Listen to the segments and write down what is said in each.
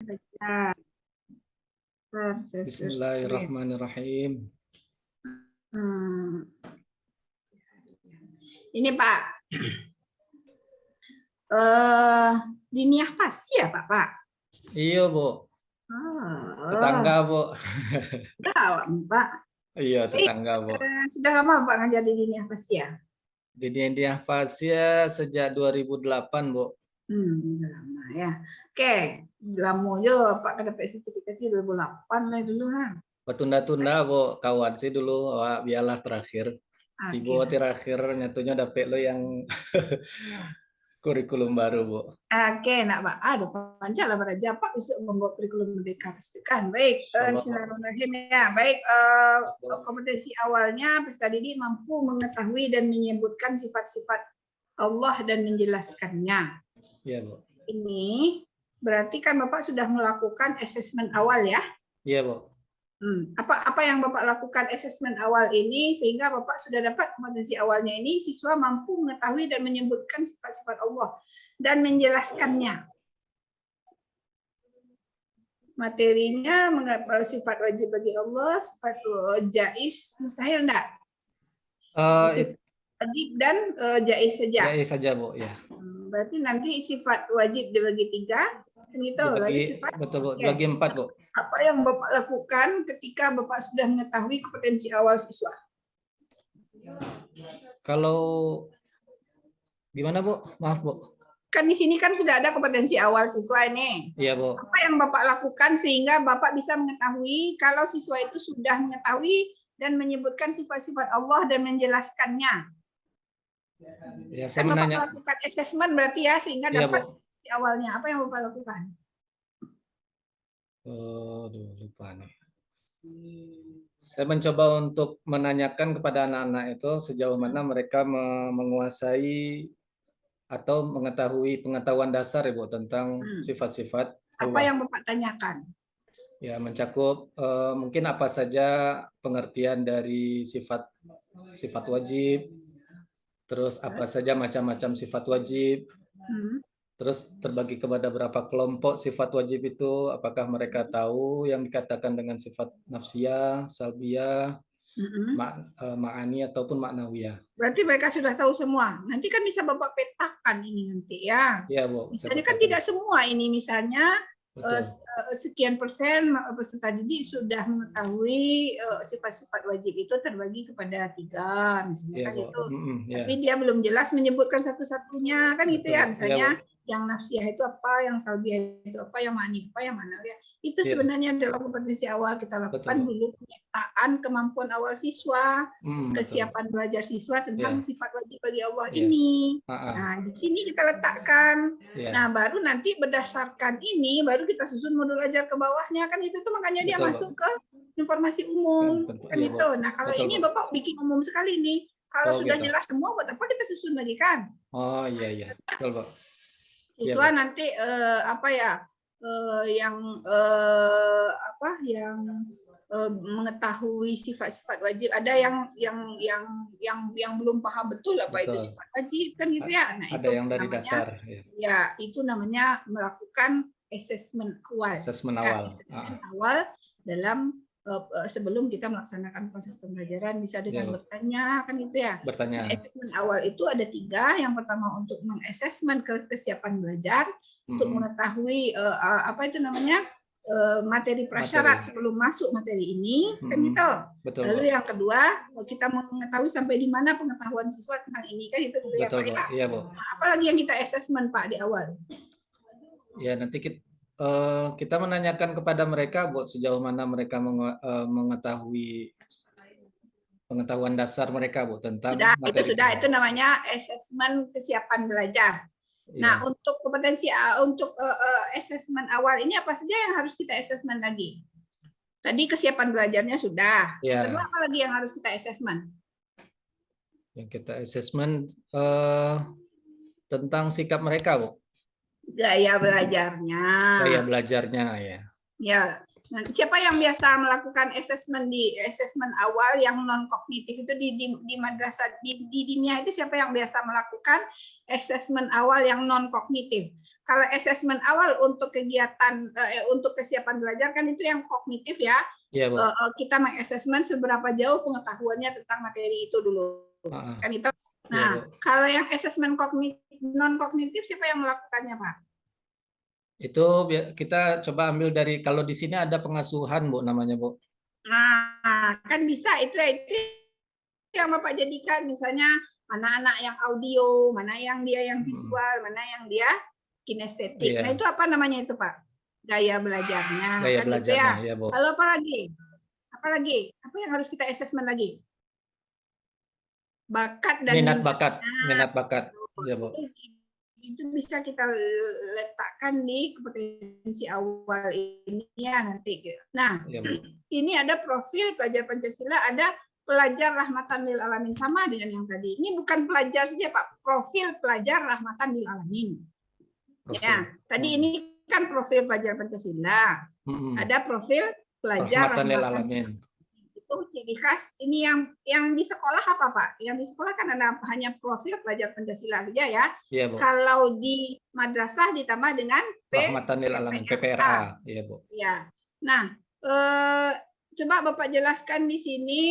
saja. Bismillahirrahmanirrahim. Ini Pak, Diniah Pasi ya Pak? Iya Bu, tetangga Bu. Pak. Iya tetangga Bu. Sudah lama Pak ngajar di Diniah Pasi ya? Di Diniah Pasi ya sejak 2008 Bu. Udah lama ya. Oke, lama juga Pak dapat sertifikasi 2008 lah dulu ha. Bertunda-tunda Bu, kawan sih dulu, biarlah terakhir. Tiba terakhir nyatunya dapet lo yang kurikulum baru Bu. Oke, nak Pak. Aduh, panjang lah beraja Pak untuk membuat kurikulum merdeka pastikan. Baik, bismillahirrahmanirrahim ya. Baik, kompetensi awalnya peserta didik mampu mengetahui dan menyebutkan sifat-sifat Allah dan menjelaskannya. Iya Bu. Ini berarti kan Bapak sudah melakukan asesmen awal ya? Iya Bu. Apa yang Bapak lakukan asesmen awal ini sehingga Bapak sudah dapat kompetensi awalnya ini siswa mampu mengetahui dan menyebutkan sifat-sifat Allah dan menjelaskannya. Materinya sifat wajib bagi Allah, sifat jaiz mustahil enggak? Sifat wajib dan jaiz saja. Jaiz saja Bu, ya. Berarti nanti sifat wajib dibagi 3. Gitu, betul Bu, bagi 4 Bu. Apa yang Bapak lakukan ketika Bapak sudah mengetahui kompetensi awal siswa? Kalau gimana Bu? Maaf Bu. Kan di sini kan sudah ada kompetensi awal siswa ini. Iya Bu. Apa yang Bapak lakukan sehingga Bapak bisa mengetahui kalau siswa itu sudah mengetahui dan menyebutkan sifat-sifat Allah dan menjelaskannya? Ya, saya kan menanya. Bapak lakukan asesmen berarti ya sehingga dapat awalnya. Apa yang Bapak lakukan? Lupa nih. Saya mencoba untuk menanyakan kepada anak-anak itu sejauh mana mereka menguasai atau mengetahui pengetahuan dasar Ibu tentang sifat-sifat Allah. Apa yang Bapak tanyakan? Ya, mencakup mungkin apa saja pengertian dari sifat wajib, terus apa saja macam-macam sifat wajib, terus terbagi kepada berapa kelompok sifat wajib itu, apakah mereka tahu yang dikatakan dengan sifat nafsiyah, salbiyah, ma'ani ataupun ma'nawiyah. Berarti mereka sudah tahu semua. Nanti kan bisa Bapak petakan ini nanti ya. Iya Bu. Misalnya kan tidak semua ini misalnya sekian persen peserta didik sudah mengetahui sifat-sifat wajib itu terbagi kepada 3 misalnya kan itu. Tapi dia belum jelas menyebutkan satu-satunya kan gitu ya. Misalnya yang nafsiyah itu apa, yang salbiyah itu apa, yang ma'ani apa, yang ma'nawiyah. Itu sebenarnya adalah kompetensi awal kita lakukan dulu pemetaan kemampuan awal siswa, kesiapan belajar siswa tentang sifat wajib bagi Allah ini. Nah, di sini kita letakkan. Nah, baru nanti berdasarkan ini baru kita susun modul ajar ke bawahnya kan itu tuh makanya dia masuk ke informasi umum kan itu. Nah, kalau ini Bapak bikin umum sekali nih. Kalau sudah jelas semua buat apa kita susun lagi kan? Oh iya. Betul Pak. Siswa nanti yang mengetahui sifat-sifat wajib. Ada yang belum paham betul apa itu sifat wajib kan gitu ya. Nah, ada itu yang dari namanya, dasar. Ya, itu namanya melakukan asesmen awal. Asesmen awal. Ya, awal dalam sebelum kita melaksanakan proses pembelajaran bisa dengan bertanya kan gitu ya. Bertanya. Asesmen awal itu ada 3. Yang pertama untuk mengasesmen kesiapan belajar, untuk mengetahui materi prasyarat sebelum masuk materi ini kan gitu. Betul, lalu yang kedua kita mengetahui sampai di mana pengetahuan siswa tentang ini kan itu dulu ya Pak ya. Iya Bu. Nah, apalagi yang kita asesmen Pak di awal? Ya nanti kita menanyakan kepada mereka buat sejauh mana mereka mengetahui pengetahuan dasar mereka Bu tentang itu namanya asesmen kesiapan belajar. Nah, untuk kompetensi untuk asesmen awal ini apa saja yang harus kita asesmen lagi? Tadi kesiapan belajarnya sudah. Yang kedua apa lagi yang harus kita asesmen? Yang kita asesmen tentang sikap mereka Bu. Gaya belajarnya. Gaya belajarnya ya. Ya. Nah, siapa yang biasa melakukan asesmen awal yang non kognitif itu di madrasah di Diniah itu siapa yang biasa melakukan asesmen awal yang non kognitif? kalau assessment awal untuk kegiatan untuk kesiapan belajar kan itu yang kognitif ya. Iya, Bu. Kita mengassessment seberapa jauh pengetahuannya tentang materi itu dulu. Kan itu. Nah, iya, kalau yang assessment non kognitif siapa yang melakukannya, Pak? Itu kita coba ambil dari, kalau di sini ada pengasuhan, Bu, namanya, Bu. Nah, kan bisa itu yang Bapak jadikan, misalnya mana anak yang audio, mana yang dia yang visual, mana yang dia kinestetik. Iya. Nah, itu apa namanya itu, Pak? Gaya belajarnya. Gaya kan belajarnya, gitu ya. ya, Bu. Lalu apa lagi? Apa lagi? Apa yang harus kita assessment lagi? Bakat dan minat bakat. Minat bakat. Ya, Bu. Itu bisa kita letakkan di kompetensi awal ini ya nanti. Nah, ya, Bu. Ini ada profil pelajar Pancasila, ada pelajar rahmatan lil alamin, sama dengan yang tadi. Ini bukan pelajar saja, Pak, profil pelajar rahmatan lil alamin. Ya, tadi ini kan profil pelajar Pancasila. Ada profil pelajar rahmatan lil alamin. Itu ciri khas ini yang di sekolah apa, Pak? Yang di sekolah kan ada hanya profil pelajar Pancasila saja ya. Iya, Bu. Kalau di madrasah ditambah dengan rahmatan lil alamin, PPRA, iya, Bu. Ya. Nah, coba Bapak jelaskan di sini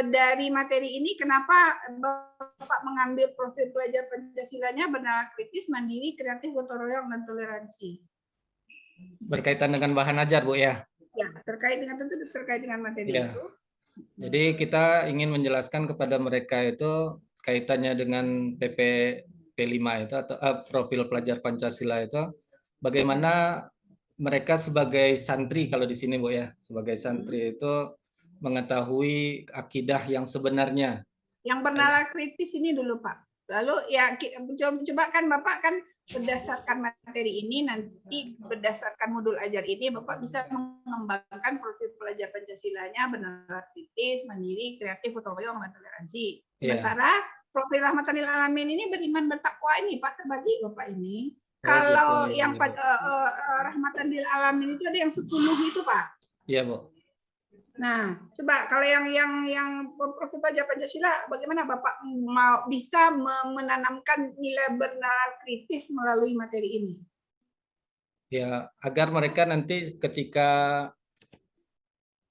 dari materi ini kenapa Bapak mengambil profil pelajar Pancasilanya bernalar kritis, mandiri, kreatif, gotong royong, dan toleransi. Berkaitan dengan bahan ajar, Bu, ya? Ya, terkait dengan materi itu. Jadi kita ingin menjelaskan kepada mereka itu kaitannya dengan P5 itu atau profil pelajar Pancasila itu, bagaimana mereka sebagai santri, kalau di sini, Bu, ya, sebagai santri itu mengetahui akidah yang sebenarnya. Yang bernalar kritis ini dulu, Pak. Lalu ya coba kan Bapak kan berdasarkan materi ini, nanti berdasarkan modul ajar ini Bapak bisa mengembangkan profil pelajar Pancasilanya bernalar kritis, mandiri, kreatif, gotong royong, dan toleransi. Sementara profil rahmatan lil alamin ini beriman bertakwa ini Pak terbagi Bapak ini. Kalau yang rahmatan lil alamin itu ada yang 10 itu, Pak. Iya, Bu. Nah, coba kalau yang profil pelajar Pancasila, bagaimana Bapak mau bisa menanamkan nilai bernalar kritis melalui materi ini? Ya, agar mereka nanti ketika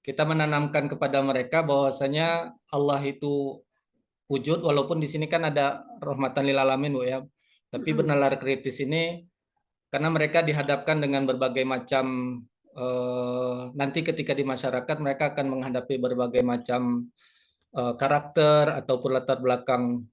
kita menanamkan kepada mereka bahwasanya Allah itu wujud, walaupun di sini kan ada rahmatan lil alamin, Bu, ya. Tapi bernalar kritis ini karena mereka dihadapkan dengan berbagai macam nanti ketika di masyarakat mereka akan menghadapi berbagai macam karakter ataupun latar belakang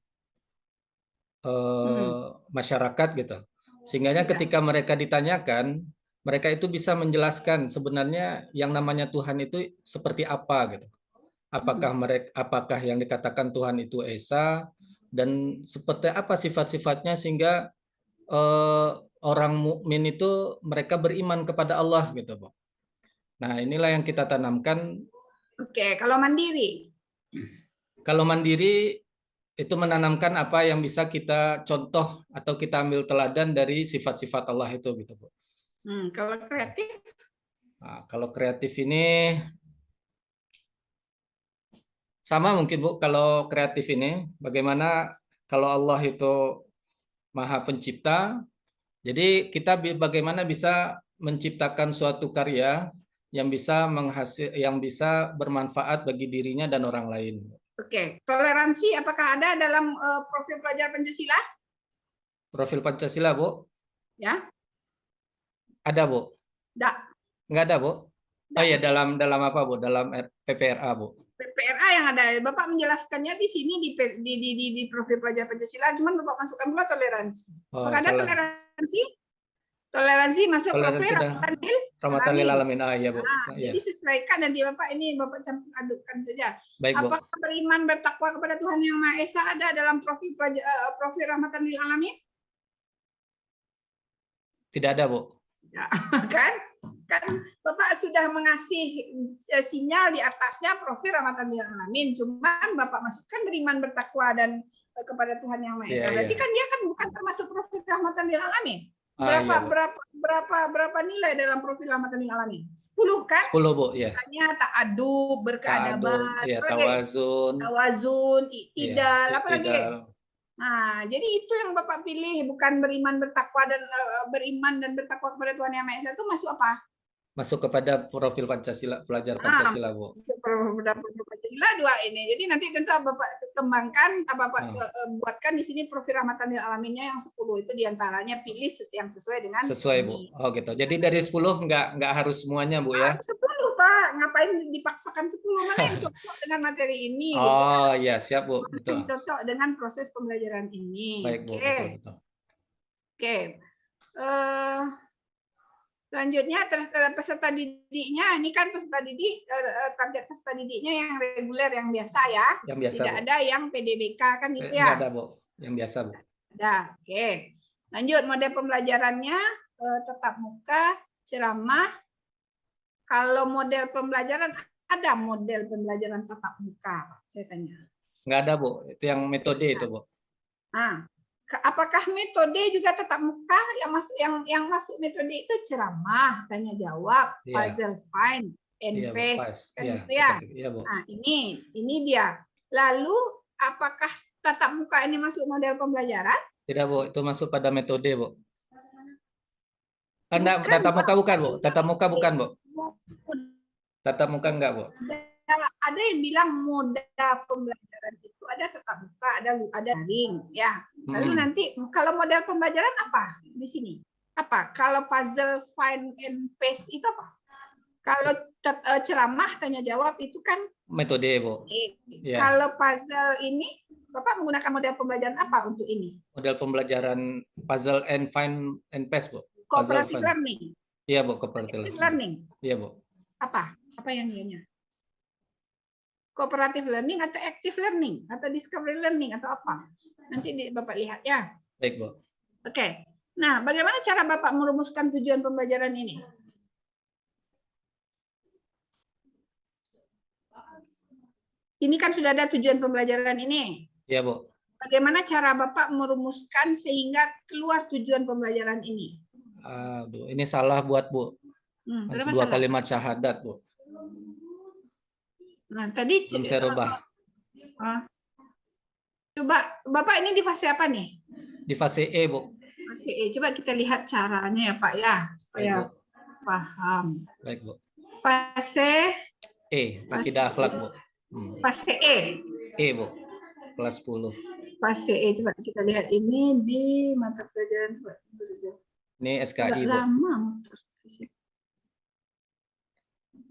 masyarakat gitu. Sehingga ketika mereka ditanyakan, mereka itu bisa menjelaskan sebenarnya yang namanya Tuhan itu seperti apa gitu. Apakah yang dikatakan Tuhan itu esa, dan seperti apa sifat-sifatnya sehingga orang mukmin itu mereka beriman kepada Allah gitu, Bu. Nah, inilah yang kita tanamkan. Oke, kalau mandiri? Kalau mandiri itu menanamkan apa yang bisa kita contoh atau kita ambil teladan dari sifat-sifat Allah itu gitu, Bu. Kalau kreatif? Nah, kalau kreatif ini sama mungkin, Bu. Kalau kreatif ini bagaimana kalau Allah itu Maha Pencipta, jadi kita bagaimana bisa menciptakan suatu karya yang bisa bermanfaat bagi dirinya dan orang lain. Oke, toleransi apakah ada dalam profil pelajar Pancasila? Profil Pancasila, Bu? Ya. Ada, Bu? Nggak ada, Bu? Oh iya, dalam apa, Bu? Dalam PPRA, Bu? PPRA yang ada. Bapak menjelaskannya di sini di profil pelajar Pancasila, cuman Bapak masukkan pula toleransi. Apakah ada toleransi? Toleransi masuk profil rahmatan lil alamin. Iya, Bu. Jadi sesuaikan nanti Bapak ini Bapak campur adukkan saja. Baik, Bu. Apakah beriman bertakwa kepada Tuhan Yang Maha Esa ada dalam profil rahmatan lil alamin? Tidak ada, Bu. Ya, kan Bapak sudah mengasih sinyal di atasnya profil rahmatan lil alamin, cuman Bapak masukkan beriman bertakwa dan kepada Tuhan Yang Maha Esa. Berarti kan dia kan bukan termasuk profil rahmatan lil alamin. Berapa nilai dalam profil rahmatan lil alamin? 10 kan? 10, Bu, ya. Misalnya ta'adub, berkeadaban, ya, tawazun, iktidal, apa lagi? Nah, jadi itu yang Bapak pilih, bukan beriman bertakwa dan bertakwa kepada Tuhan Yang Maha Esa itu masuk apa? Masuk kepada profil Pancasila, pelajar Pancasila, Bu. Profil Pancasila 2 ini. Jadi nanti tentu Bapak kembangkan, Bapak buatkan di sini profil rahmatan lil alaminnya yang 10 itu diantaranya pilih yang sesuai dengan sesuai, Bu. Oh gitu. Jadi dari 10 nggak harus semuanya, Bu ya? 10, Pak. Ngapain dipaksakan 10? Mana yang cocok dengan materi ini? Oh iya, siap, Bu. Betul. Yang cocok dengan proses pembelajaran ini. Baik, Bu. Betul. Oke. Selanjutnya peserta didiknya, ini kan peserta didik, target peserta didiknya yang reguler, yang biasa ya. Yang biasa, tidak Bu. Ada yang PDBK kan gitu ya? Nggak ada, Bu. Yang biasa, Bu. Ada. Oke. Lanjut, model pembelajarannya tetap muka, ceramah. Kalau model pembelajaran, ada model pembelajaran tatap muka, saya tanya. Nggak ada, Bu. Itu yang metode itu, Bu. Apakah metode juga tatap muka? Yang masuk metode itu ceramah, tanya jawab, puzzle find, NPACE, kan gitu ya. Nah, ini dia. Lalu apakah tatap muka ini masuk model pembelajaran? Tidak, Bu. Itu masuk pada metode, Bu. Tatap muka bukan, Bu. Tatap muka bukan, Bu. Tatap muka enggak, Bu. Ada yang bilang modal pembelajaran itu ada tatap muka, ada daring, ya. Lalu nanti kalau model pembelajaran apa di sini? Apa? Kalau puzzle find and paste itu apa? Kalau ceramah tanya jawab itu kan metode, Bu. Ya. Kalau puzzle ini, Bapak menggunakan model pembelajaran apa untuk ini? Model pembelajaran puzzle and find and paste, Bu. Cooperative learning. Iya, Bu, cooperative learning. Iya, Bu. Apa yang ianya? Cooperative learning atau active learning atau discovery learning atau apa? Nanti Bapak lihat ya. Baik, Bu. Oke. Nah, bagaimana cara Bapak merumuskan tujuan pembelajaran ini? Ini kan sudah ada tujuan pembelajaran ini. Iya, Bu. Bagaimana cara Bapak merumuskan sehingga keluar tujuan pembelajaran ini? Aduh, ini salah buat, Bu. Harus 2 kalimat syahadat, Bu. Nah, tadi belum saya rubah. Coba Bapak ini di fase apa nih? Di fase E, Bu. Fase E. Coba kita lihat caranya ya, Pak ya, supaya paham. Baik, Bu. Fase E, akidah akhlak, Bu. Fase E. E, Bu. Kelas 10. Fase E, coba kita lihat ini di mata pelajaran. Ini SKI, Bu. Lama.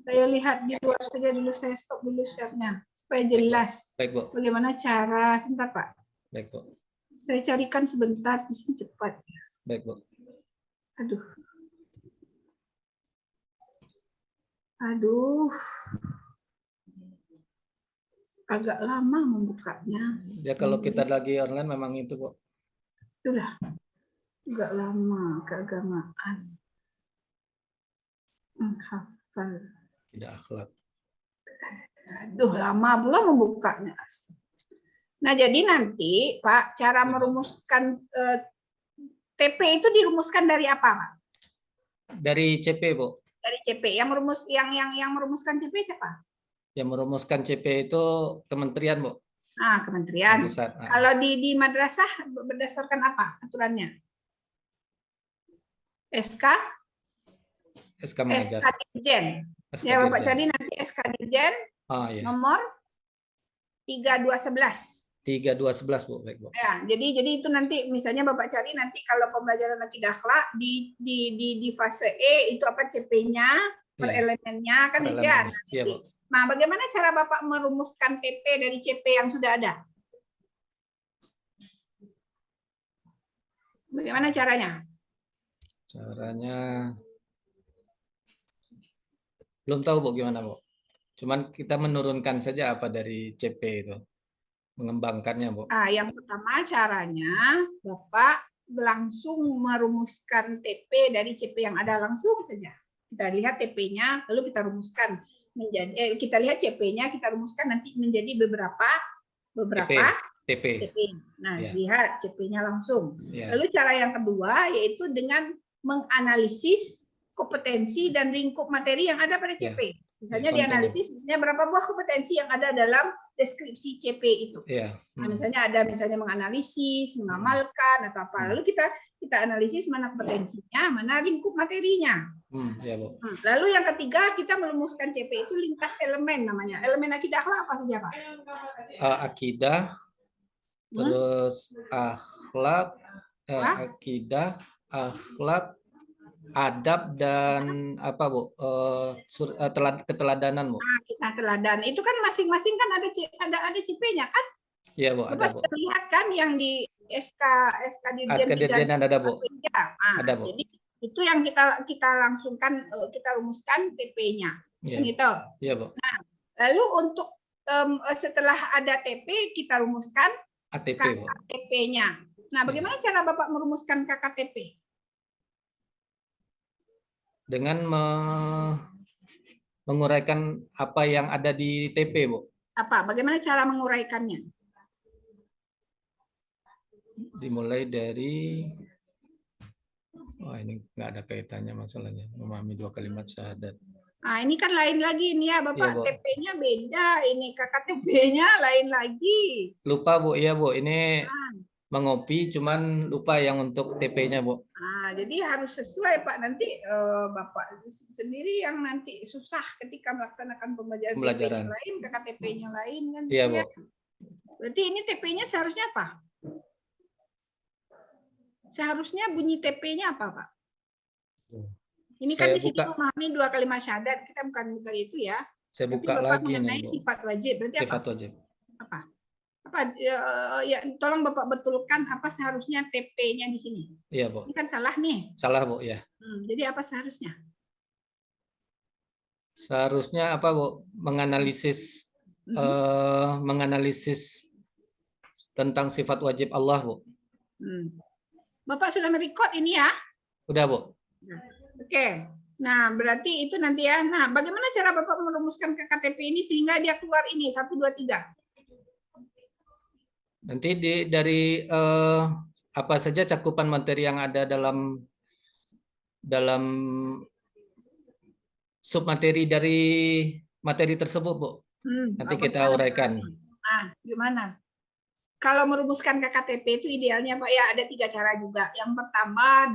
Saya lihat di luar saja dulu, saya stop dulu share-nya supaya jelas. Baik, Bu. Bagaimana cara, sebentar Pak. Baik, Bu. Saya carikan sebentar di sini cepat. Baik, Bu. Aduh. Agak lama membukanya. Ya kalau kita lagi online memang itu, Bu. Itulah. Agak lama keagamaan. Menghafal. Tidak akhlak. Aduh, lama belum membukanya. Nah, jadi nanti Pak, cara merumuskan TP itu dirumuskan dari apa, Pak? Dari CP, Bu. Dari CP. Yang merumuskan CP siapa? Yang merumuskan CP itu kementerian, Bu. Kementerian. Kalau di madrasah berdasarkan apa aturannya? SK mengajar. SK Dirjen. Ya, Bapak cari nanti SK Dirjen nomor 3211. 3211, Bu. Baik, Bu. Ya, jadi itu nanti misalnya Bapak cari nanti kalau pembelajaran akidah akhlak di fase E itu apa CP-nya, per elemennya kan itu ya. Iya, Bu. Nah, bagaimana cara Bapak merumuskan TP dari CP yang sudah ada? Bagaimana caranya? Caranya belum tahu, Bu, gimana, Bu. Cuman kita menurunkan saja apa dari CP itu. Mengembangkannya, Bu. Yang pertama caranya Bapak langsung merumuskan TP dari CP yang ada langsung saja. Kita lihat TP-nya, lalu kita rumuskan menjadi kita lihat CP-nya, kita rumuskan nanti menjadi beberapa TP. Nah, lihat CP-nya langsung. Lalu cara yang kedua yaitu dengan menganalisis kompetensi dan lingkup materi yang ada pada CP. Misalnya dianalisis, misalnya berapa buah kompetensi yang ada dalam deskripsi CP itu. Nah, misalnya ada menganalisis, mengamalkan atau apa. Lalu kita analisis mana kompetensinya, mana lingkup materinya. Lalu yang ketiga kita merumuskan CP itu lintas elemen namanya. Elemen akidah apa saja, Pak? Akidah, terus akhlak, akidah, akhlak, adab, dan apa Bu? Keteladanan Bu. Kisah teladan itu kan masing-masing kan ada CP-nya kan? Iya Bu. Bapak sudah lihat kan yang di SK Dirjen ada Bu. Ada Bu. Jadi itu yang kita langsungkan, kita rumuskan TP-nya. Gitu. Iya Bu. Nah, lalu untuk setelah ada TP kita rumuskan KKTP-nya. Nah, bagaimana cara Bapak merumuskan KKTP? Dengan menguraikan apa yang ada di TP, Bu. Bagaimana cara menguraikannya? Dimulai dari, ini nggak ada kaitannya masalahnya, memahami 2 kalimat syahadat. Nah, ini kan lain lagi nih ya, Bapak. TP-nya beda, ini KKTP-nya lain lagi. Lupa, Bu. Iya, Bu. Ini mengopi, cuman lupa yang untuk TP-nya, Bu. Jadi harus sesuai, Pak. Nanti Bapak sendiri yang nanti susah ketika melaksanakan pembelajaran. TP-nya lain, KKTP-nya lain kan. Iya, Bu. Berarti ini TP-nya seharusnya apa? Seharusnya bunyi TP-nya apa, Pak? Ini kan di sini memahami 2 kalimat syahadat, kita bukan itu ya. Saya buka Bapak lagi mengenai nih, sifat wajib, berarti sifat wajib. Apa? Ya, tolong Bapak betulkan apa seharusnya TP-nya di sini. Iya, Bu. Ini kan salah nih. Salah, Bu, ya. Jadi apa seharusnya? Seharusnya apa, Bu? Menganalisis tentang sifat wajib Allah, Bu. Bapak sudah merekod ini ya? Udah, Bu. Oke. Nah, berarti itu nanti ya. Nah, bagaimana cara Bapak merumuskan KKTP ini sehingga dia keluar ini 1, 2, 3? Nanti dari apa saja cakupan materi yang ada dalam submateri dari materi tersebut, Bu. Nanti kita uraikan. Gimana? Kalau merumuskan KKTP itu idealnya Pak ya ada 3 cara juga. Yang pertama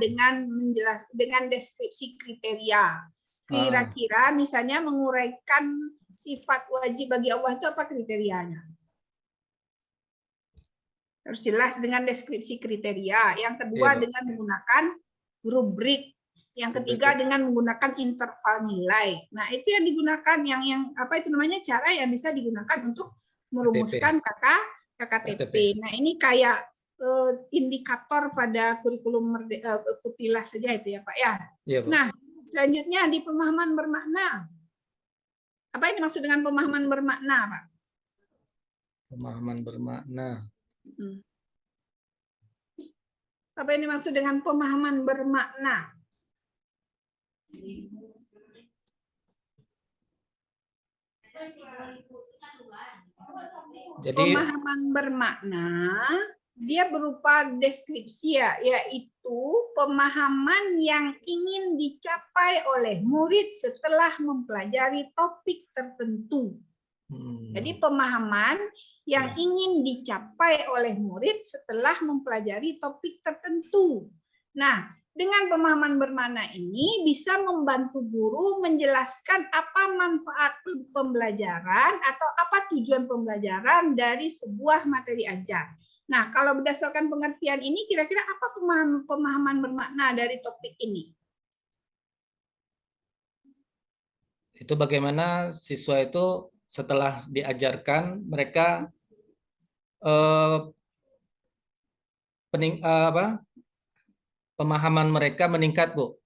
dengan deskripsi kriteria. Kira-kira misalnya menguraikan sifat wajib bagi Allah itu apa kriterianya? Harus jelas dengan deskripsi kriteria. Yang kedua dengan menggunakan rubrik. Yang ketiga dengan menggunakan interval nilai. Nah, itu yang digunakan yang apa itu namanya cara yang bisa digunakan untuk merumuskan KKTP. Nah, ini kayak indikator pada kurikulum Kutilas saja itu ya, Pak ya. Iya, Pak. Nah, selanjutnya di pemahaman bermakna. Apa ini maksud dengan pemahaman bermakna, Pak? Pemahaman bermakna. Apa ini maksud dengan pemahaman bermakna? Jadi pemahaman bermakna dia berupa deskripsi ya, yaitu pemahaman yang ingin dicapai oleh murid setelah mempelajari topik tertentu. Jadi pemahaman yang ingin dicapai oleh murid setelah mempelajari topik tertentu. Nah, dengan pemahaman bermakna ini bisa membantu guru menjelaskan apa manfaat pembelajaran atau apa tujuan pembelajaran dari sebuah materi ajar. Nah, kalau berdasarkan pengertian ini, kira-kira apa pemahaman bermakna dari topik ini? Itu bagaimana siswa itu setelah diajarkan, mereka pemahaman mereka meningkat, Bu,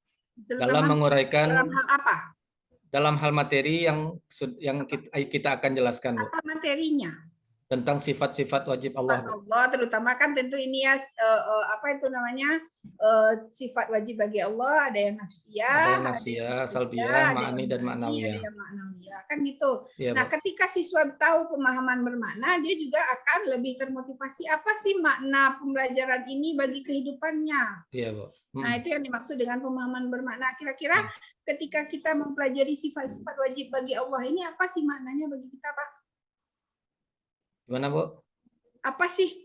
dalam menguraikan dalam hal apa? Dalam hal materi yang kita akan jelaskan, Bu. Apa materinya? Tentang sifat-sifat wajib Allah, Bu. Allah, terutama kan tentu ini ya apa itu namanya sifat wajib bagi Allah, ada yang nafsiyah, ada yang salbiyah, ada yang ma'ani dan ma'ani, ada ma'nawiyah. yang ma'nawiyah, kan gitu. Ya, nah, Bu. ketika siswa tahu pemahaman bermakna, dia juga akan lebih termotivasi apa sih makna pembelajaran ini bagi kehidupannya. Iya, Bu. Nah, itu yang dimaksud dengan pemahaman bermakna. Kira-kira ketika kita mempelajari sifat-sifat wajib bagi Allah ini apa sih maknanya bagi kita, Pak? Gimana, Bu? Apa sih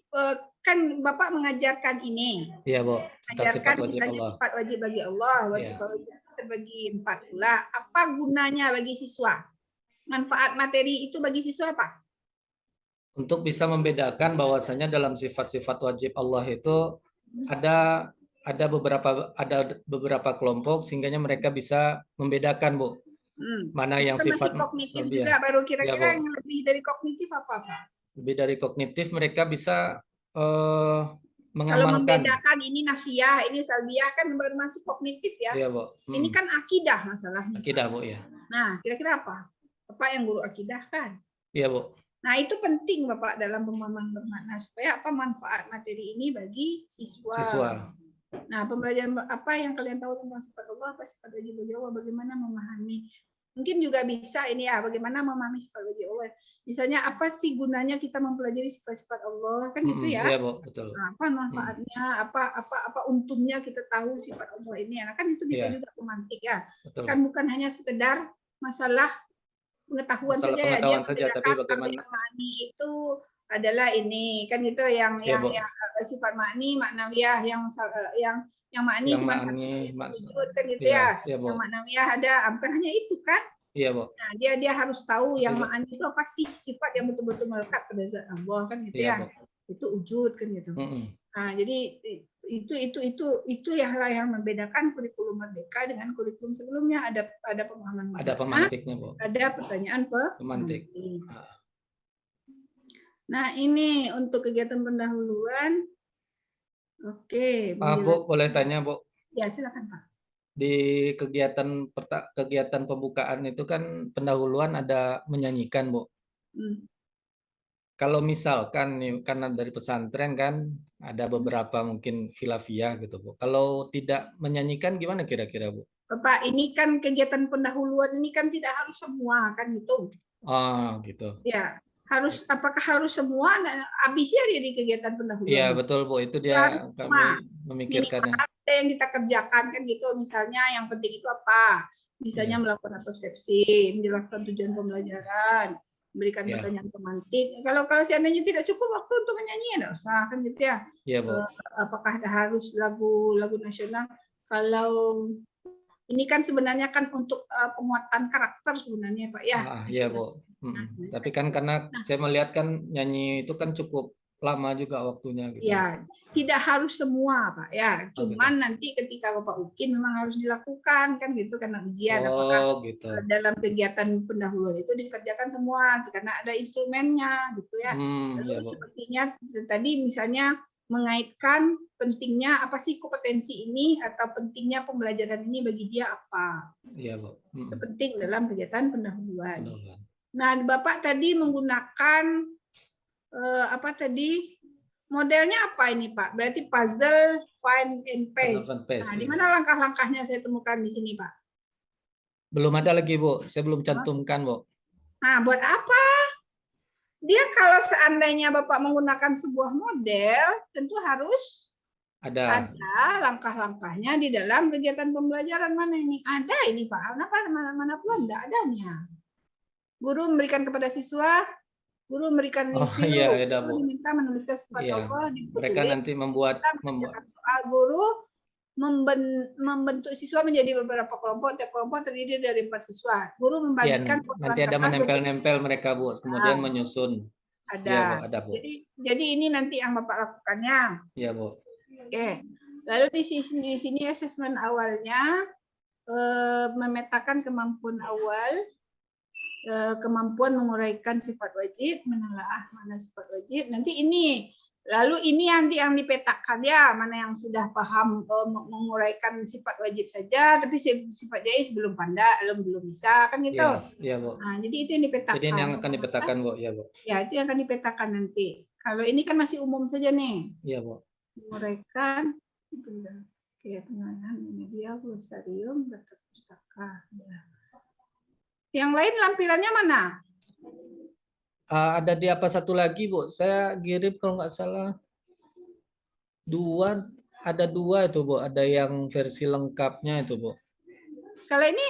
kan Bapak mengajarkan ini? Iya, Bu. Mengajarkan misalnya sifat wajib bagi Allah, sifat wajib terbagi 4 pula. Apa gunanya bagi siswa? Manfaat materi itu bagi siswa apa? Untuk bisa membedakan bahwasanya dalam sifat-sifat wajib Allah itu ada beberapa kelompok sehingga mereka bisa membedakan, Bu. Mana yang sifat kognitif juga, baru kira-kira yang lebih dari kognitif apa, Pak? Lebih dari kognitif, mereka bisa mengamalkan. Kalau membedakan ini nafsiyah, ini salbiyah kan baru masih kognitif ya. Iya, Bu. Ini kan akidah masalahnya. Akidah, Bu, ya. Nah, kira-kira apa? Bapak yang guru akidah kan? Iya, Bu. Nah, itu penting Bapak dalam pemahaman bermakna supaya apa manfaat materi ini bagi siswa. Nah, pembelajaran apa yang kalian tahu tentang sifat Allah, apa sifat wajib bagi Allah, bagaimana memahami. Mungkin juga bisa ini ya, bagaimana memahami sifat wajib Allah. Misalnya apa sih gunanya kita mempelajari sifat-sifat Allah, kan gitu ya. Iya, Bu, betul. Nah, apa manfaatnya, apa untungnya kita tahu sifat Allah ini. Nah, kan itu bisa juga pemantik ya. Betul. Kan bukan hanya sekedar masalah pengetahuan saja ya, dia saja, tapi bagaimana yang makni itu adalah ini kan itu yang sifat makni, maknawiyah yang makni cuma satu wujud kan gitu ya. Yang maknawiyah ada, bukan hanya itu kan. Iya, Bu. Nah, dia harus tahu yang makni itu apa sih, sifat yang betul-betul melekat pada zat Allah kan gitu ya. Itu wujud kan gitu. Nah, jadi itu yang membedakan kurikulum Merdeka dengan kurikulum sebelumnya. Ada pemahaman ada pemantiknya, Bu. Ada pertanyaan pemantik. Nah, ini untuk kegiatan pendahuluan. Oke, Bu, boleh tanya, Bu? Ya, silakan, Pak. Di kegiatan pembukaan itu kan pendahuluan ada menyanyikan, Bu. Kalau misalkan nih, karena dari pesantren kan ada beberapa mungkin khilafiyah gitu, Bu. Kalau tidak menyanyikan gimana kira-kira, Bu? Bapak, ini kan kegiatan pendahuluan ini kan tidak harus semua kan gitu. Oh, gitu. Ya, apakah harus semua? Nah, habisnya dia di kegiatan pendahuluan. Iya, betul, Bu. Itu dia kami memikirkannya. Apa yang kita kerjakan kan gitu. Misalnya yang penting itu apa? Misalnya melakukan persepsi, menjelaskan tujuan pembelajaran, memberikan pertanyaan pemantik. Kalau seandainya tidak cukup waktu untuk menyanyi, ya enggak usah kan gitu ya. Iya, Bu. Apakah harus lagu nasional? Kalau ini kan sebenarnya kan untuk penguatan karakter sebenarnya, Pak ya. Iya, Bu. Tapi kan karena saya melihat kan nyanyi itu kan cukup lama juga waktunya gitu. Ya, tidak harus semua, Pak ya. Cuman nanti ketika Bapak UKIN memang harus dilakukan kan gitu karena ujian. Apakah gitu. Dalam kegiatan pendahuluan itu dikerjakan semua karena ada instrumennya gitu ya. Lalu sepertinya tadi misalnya mengaitkan pentingnya apa sih kompetensi ini atau pentingnya pembelajaran ini bagi dia apa. Iya, Bu. Itu penting dalam kegiatan pendahuluan. Nah, Bapak tadi menggunakan apa tadi modelnya apa ini, Pak? Berarti puzzle, find and paste. Nah, di mana langkah-langkahnya saya temukan di sini, Pak? Belum ada lagi, Bu. Saya belum cantumkan, Bu. Nah, buat apa? Dia kalau seandainya Bapak menggunakan sebuah model, tentu harus ada langkah-langkahnya di dalam kegiatan pembelajaran. Mana ini? Ada ini, Pak. Mana pun tidak adanya. Guru memberikan kepada siswa, guru memberikan review, guru diminta menuliskan sifat Allah, mereka nanti membuat soal. Guru membentuk siswa menjadi beberapa kelompok, tiap kelompok terdiri dari 4 siswa. Guru membagikan nanti ada menempel-nempel mereka, Bu, kemudian menyusun. Ada. Ya, Bu, ada, Bu. Jadi ini nanti yang Bapak lakukannya. Iya, Bu. Oke. Lalu di sini asesmen awalnya memetakan kemampuan awal, kemampuan menguraikan sifat wajib, menelaah makna sifat wajib. Nanti ini Lalu ini yang dipetakan ya, mana yang sudah paham menguraikan sifat wajib saja, tapi sifat jais belum pandai, belum bisa kan gitu. Iya, Bu. Nah, jadi itu yang dipetakan. Jadi ini yang akan dipetakan, Bu. Ya, Bu. Ya, itu yang akan dipetakan nanti. Kalau ini kan masih umum saja nih. Iya, Bu. Menguraikan pengenalan media, glosarium, data pustaka. Ya. Yang lain lampirannya mana? Ada di apa satu lagi, Bu? Saya kirim kalau nggak salah ada dua itu, Bu. Ada yang versi lengkapnya itu, Bu. Kalau ini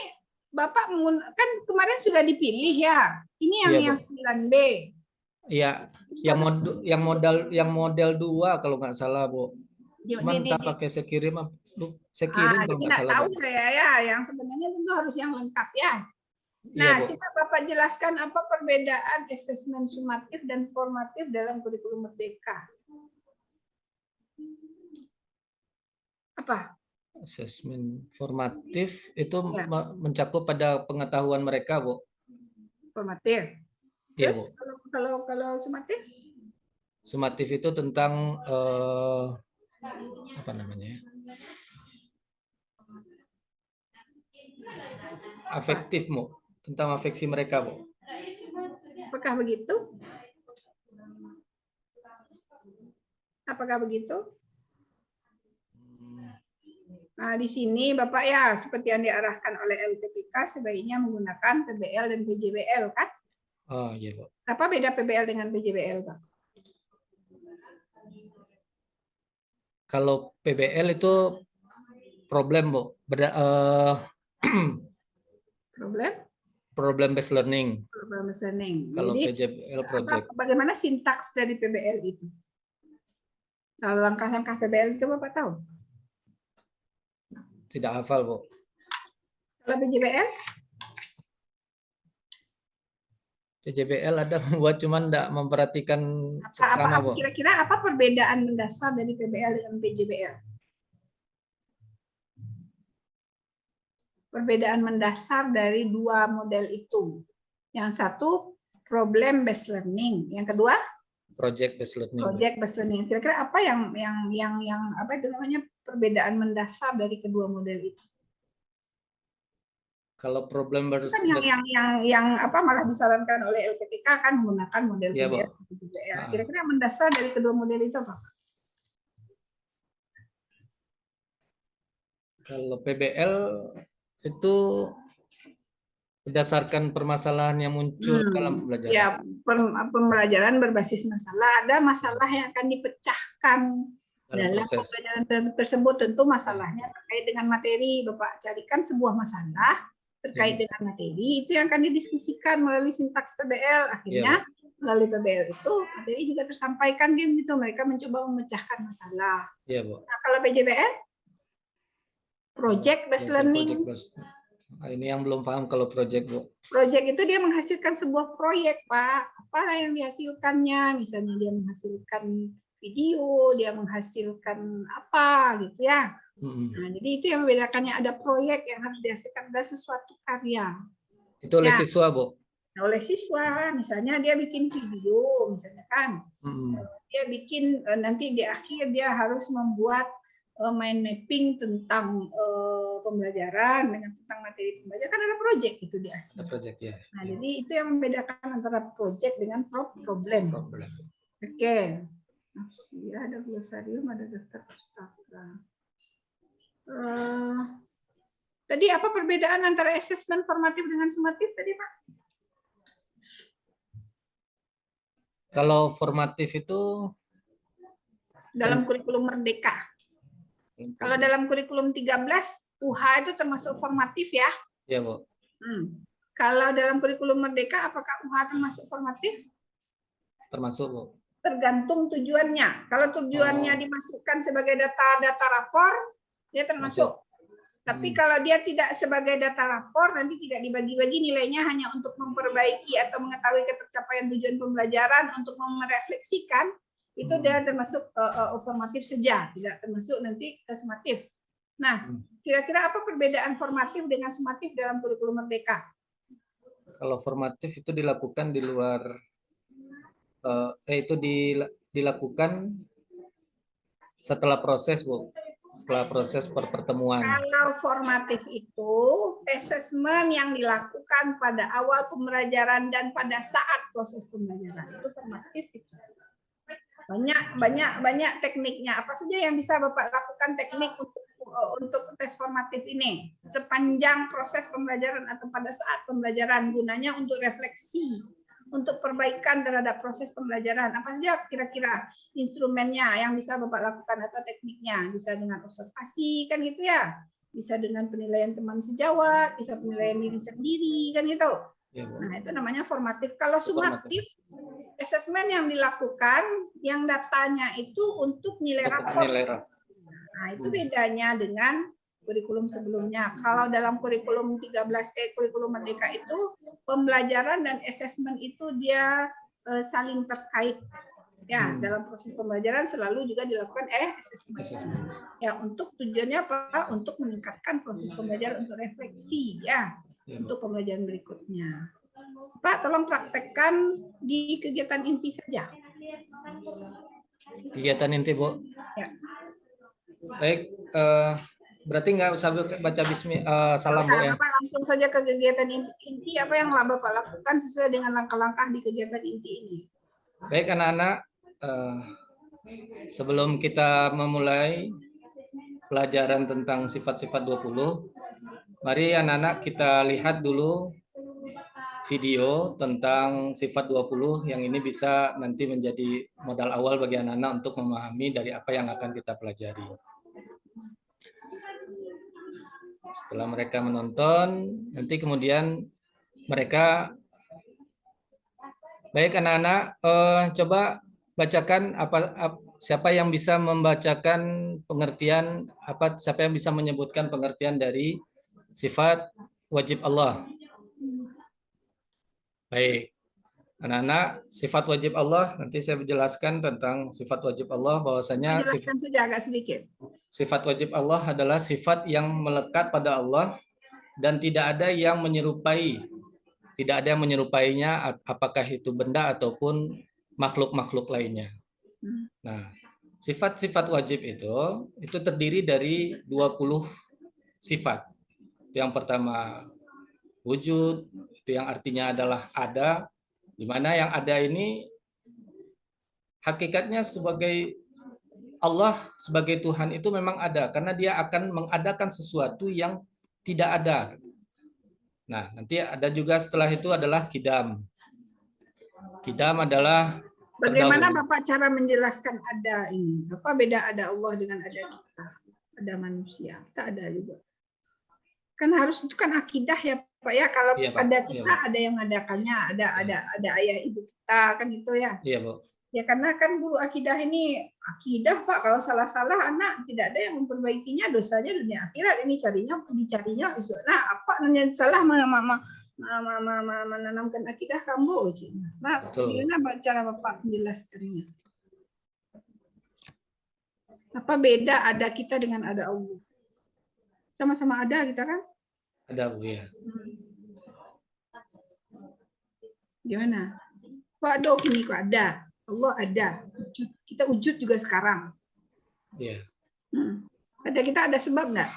Bapak kan kemarin sudah dipilih ya. Ini yang 9B. Iya, yang model 2 kalau nggak salah, Bu. Cuman tak pakai saya kirim kalau nggak salah. Tahu saya ya, yang sebenarnya tentu harus yang lengkap ya. Nah, coba Bapak jelaskan apa perbedaan asesmen sumatif dan formatif dalam kurikulum Merdeka. Apa? Asesmen formatif itu mencakup pada pengetahuan mereka, Bu. Formatif. Terus kalau sumatif? Sumatif itu tentang apa namanya? Afektif, Bu. Tentang afeksi mereka, Bu. Apakah begitu? Apakah begitu? Nah, di sini Bapak ya, seperti yang diarahkan oleh LPPK, sebaiknya menggunakan PBL dan PJBL, kan? Oh, iya, Pak. Apa beda PBL dengan PJBL, Pak? Kalau PBL itu problem, Bu. Problem based learning. Problem based learning. Kalau jadi, PJBL project. Bagaimana sintaks dari PBL itu? Kalau langkah-langkah PBL itu Bapak tahu? Tidak hafal, Bu. Kalau PJBL? PJBL ada buat cuman tidak memperhatikan seksama, Bu. Kira-kira apa perbedaan mendasar dari PBL dengan PJBL? Perbedaan mendasar dari dua model itu. Yang satu problem based learning, yang kedua project based learning. Project based learning. Kira-kira apa yang apa itu namanya perbedaan mendasar dari kedua model itu? Kalau problem kan yang apa malah disarankan oleh LPPK kan menggunakan model PBL. Kira-kira mendasar dari kedua model itu apa? Kalau PBL itu berdasarkan permasalahan yang muncul dalam pembelajaran. Ya, pembelajaran berbasis masalah. Ada masalah yang akan dipecahkan dalam pembelajaran tersebut. Tentu masalahnya terkait dengan materi. Bapak carikan sebuah masalah terkait dengan materi, itu yang akan didiskusikan melalui sintaks PBL. Akhirnya melalui PBL itu materi juga tersampaikan gitu. Mereka mencoba memecahkan masalah. Nah, kalau PJBL? Project based learning. Ini yang belum paham kalau project, Bu. Project itu dia menghasilkan sebuah proyek, Pak. Apa yang dihasilkannya? Misalnya dia menghasilkan video, dia menghasilkan apa gitu ya. Nah, jadi itu yang membedakannya, ada proyek yang harus dihasilkan, ada sesuatu karya. Itu oleh siswa, Bu? Oleh siswa, misalnya dia bikin video, misalnya kan. Dia bikin, nanti di akhir dia harus membuat mind mapping tentang pembelajaran dengan tentang materi pembelajaran, kan ada project itu di akhir. Ada project, ya. Nah, jadi itu yang membedakan antara project dengan problem. Oke. Ya, ada glosarium, ada daftar pustaka. Tadi apa perbedaan antara asesmen formatif dengan sumatif tadi, Pak? Kalau formatif itu dalam kurikulum Merdeka. Kalau dalam kurikulum 13, UH itu termasuk formatif ya? Iya, Bu. Kalau dalam kurikulum Merdeka, apakah UH termasuk formatif? Termasuk, Bu. Tergantung tujuannya. Kalau tujuannya dimasukkan sebagai data rapor, dia termasuk. Tapi kalau dia tidak sebagai data rapor, nanti tidak dibagi-bagi nilainya, hanya untuk memperbaiki atau mengetahui ketercapaian tujuan pembelajaran, untuk merefleksikan, itu dia termasuk formatif saja, tidak termasuk nanti sumatif. Nah, kira-kira apa perbedaan formatif dengan sumatif dalam kurikulum Merdeka? Kalau formatif itu dilakukan di luar, itu dilakukan setelah proses, Bu? Setelah proses pertemuan. Kalau formatif itu asesmen yang dilakukan pada awal pembelajaran dan pada saat proses pembelajaran, itu formatif itu. Banyak tekniknya. Apa saja yang bisa Bapak lakukan teknik untuk tes formatif ini sepanjang proses pembelajaran atau pada saat pembelajaran, gunanya untuk refleksi, untuk perbaikan terhadap proses pembelajaran. Apa saja kira-kira instrumennya yang bisa Bapak lakukan atau tekniknya? Bisa dengan observasi, kan gitu ya. Bisa dengan penilaian teman sejawat, bisa penilaian diri sendiri, kan gitu. Nah, itu namanya formatif. Kalau sumatif, asesmen yang dilakukan, yang datanya itu untuk nilai rapor. Nah, itu bedanya dengan kurikulum sebelumnya. Kalau dalam kurikulum 13 kurikulum Merdeka itu pembelajaran dan asesmen itu dia saling terkait. Ya, dalam proses pembelajaran selalu juga dilakukan asesmen. Ya, untuk tujuannya apa? Untuk meningkatkan proses pembelajaran, untuk refleksi ya, untuk pembelajaran berikutnya. Pak, tolong praktekkan di kegiatan inti saja. Kegiatan inti, Bu. Ya. Baik, berarti nggak usah baca salam, Bu, ya. Bapak langsung saja ke kegiatan inti, apa yang Bapak lakukan sesuai dengan langkah-langkah di kegiatan inti ini. Baik, anak-anak, sebelum kita memulai pelajaran tentang sifat-sifat 20, mari anak-anak kita lihat dulu video tentang sifat 20 yang ini bisa nanti menjadi modal awal bagi anak-anak untuk memahami dari apa yang akan kita pelajari. Setelah mereka menonton, nanti kemudian mereka, baik anak-anak, coba bacakan siapa yang bisa membacakan pengertian, siapa yang bisa menyebutkan pengertian dari sifat wajib Allah. Baik, anak-anak, sifat wajib Allah, nanti saya menjelaskan tentang sifat wajib Allah, bahwasanya jelaskan saja agak sedikit. Sifat wajib Allah adalah sifat yang melekat pada Allah dan tidak ada yang menyerupainya, apakah itu benda ataupun makhluk-makhluk lainnya. Nah, sifat-sifat wajib itu terdiri dari 20 sifat. Yang pertama wujud, itu yang artinya adalah ada, di mana yang ada ini hakikatnya sebagai Allah sebagai Tuhan itu memang ada, karena dia akan mengadakan sesuatu yang tidak ada. Nah, nanti ada juga setelah itu adalah kidam. Kidam adalah bagaimana Bapak cara menjelaskan ada ini? Apa beda ada Allah dengan ada kita? Ada manusia, kita ada juga. Kan harus itu kan akidah ya Pak ya. Kalau ada kita ada yang mengadakannya, ada ayah ibu kita kan itu ya. Iya, Bu. Ya karena kan guru akidah ini akidah Pak, kalau salah-salah anak tidak ada yang memperbaikinya, dosanya dunia akhirat. Ini dicarinya nah apa yang salah menanamkan akidah kamu. Nah, bagaimana cara Bapak menjelaskannya? Apa beda ada kita dengan ada Allah? Sama-sama ada kita kan? Ada, Bu, ya. Gimana? Kok ada ini kok ada? Allah ada, kita wujud juga sekarang. Iya. Ada kita ada sebab nggak?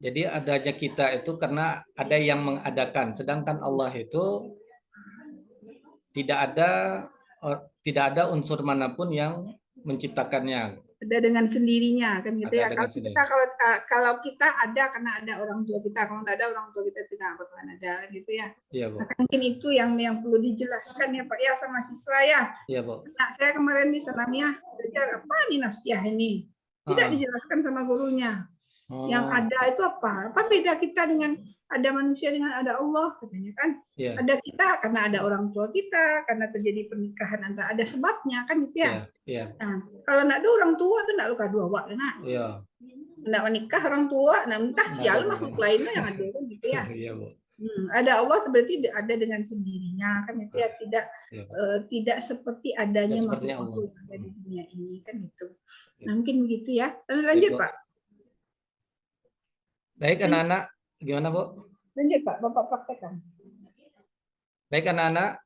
Jadi adanya kita itu karena ada yang mengadakan, sedangkan Allah itu tidak ada unsur manapun yang menciptakannya. Ada dengan sendirinya kan gitu ya. Kalau kita ada karena ada orang tua kita, kalau tidak ada orang tua kita tidak bakalan ada gitu ya. Iya, Bu. Mungkin itu yang perlu dijelaskan ya Pak ya sama siswa ya. Iya, Bu. Nah, saya kemarin di Sanamiah belajar apa nih nafsiyah ini. Tidak dijelaskan sama gurunya. Yang ada itu apa? Apa beda kita dengan ada manusia dengan ada Allah katanya kan? Yeah. Ada kita karena ada orang tua kita, karena terjadi pernikahan antara ada sebabnya kan gitu ya. Yeah. Nah, kalau nak ada orang tua tuh nak luka dua wak nak. Yeah. Nak menikah orang tua, nak entah sial makhluk lainnya yang ada kan gitu ya. Ada Allah berarti ada dengan sendirinya kan itu ya, tidak seperti adanya makhluk yang ada di dunia ini kan itu. Nah, mungkin begitu ya. Lanjut Pak. Baik anak-anak, gimana Bu? Lanjut Pak, Bapak praktekkan. Baik anak-anak,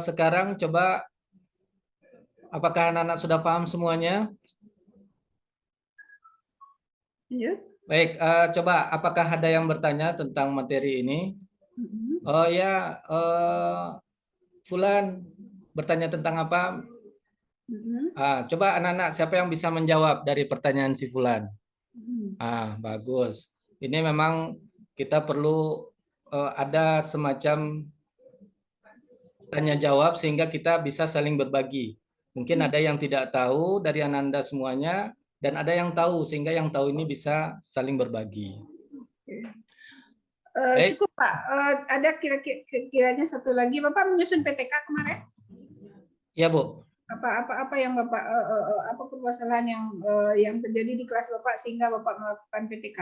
sekarang coba Apakah anak-anak sudah paham semuanya? Iya. Baik, coba apakah ada yang bertanya tentang materi ini? Oh ya, Fulan bertanya tentang apa? Coba anak-anak siapa yang bisa menjawab dari pertanyaan si Fulan? Bagus. Ini memang kita perlu ada semacam tanya jawab sehingga kita bisa saling berbagi. Mungkin ada yang tidak tahu dari Ananda semuanya dan ada yang tahu sehingga yang tahu ini bisa saling berbagi. Cukup Pak. Ada kiranya satu lagi. Bapak menyusun PTK kemarin? Ya Bu. Apa yang Bapak apa permasalahan yang terjadi di kelas Bapak sehingga Bapak melakukan PTK?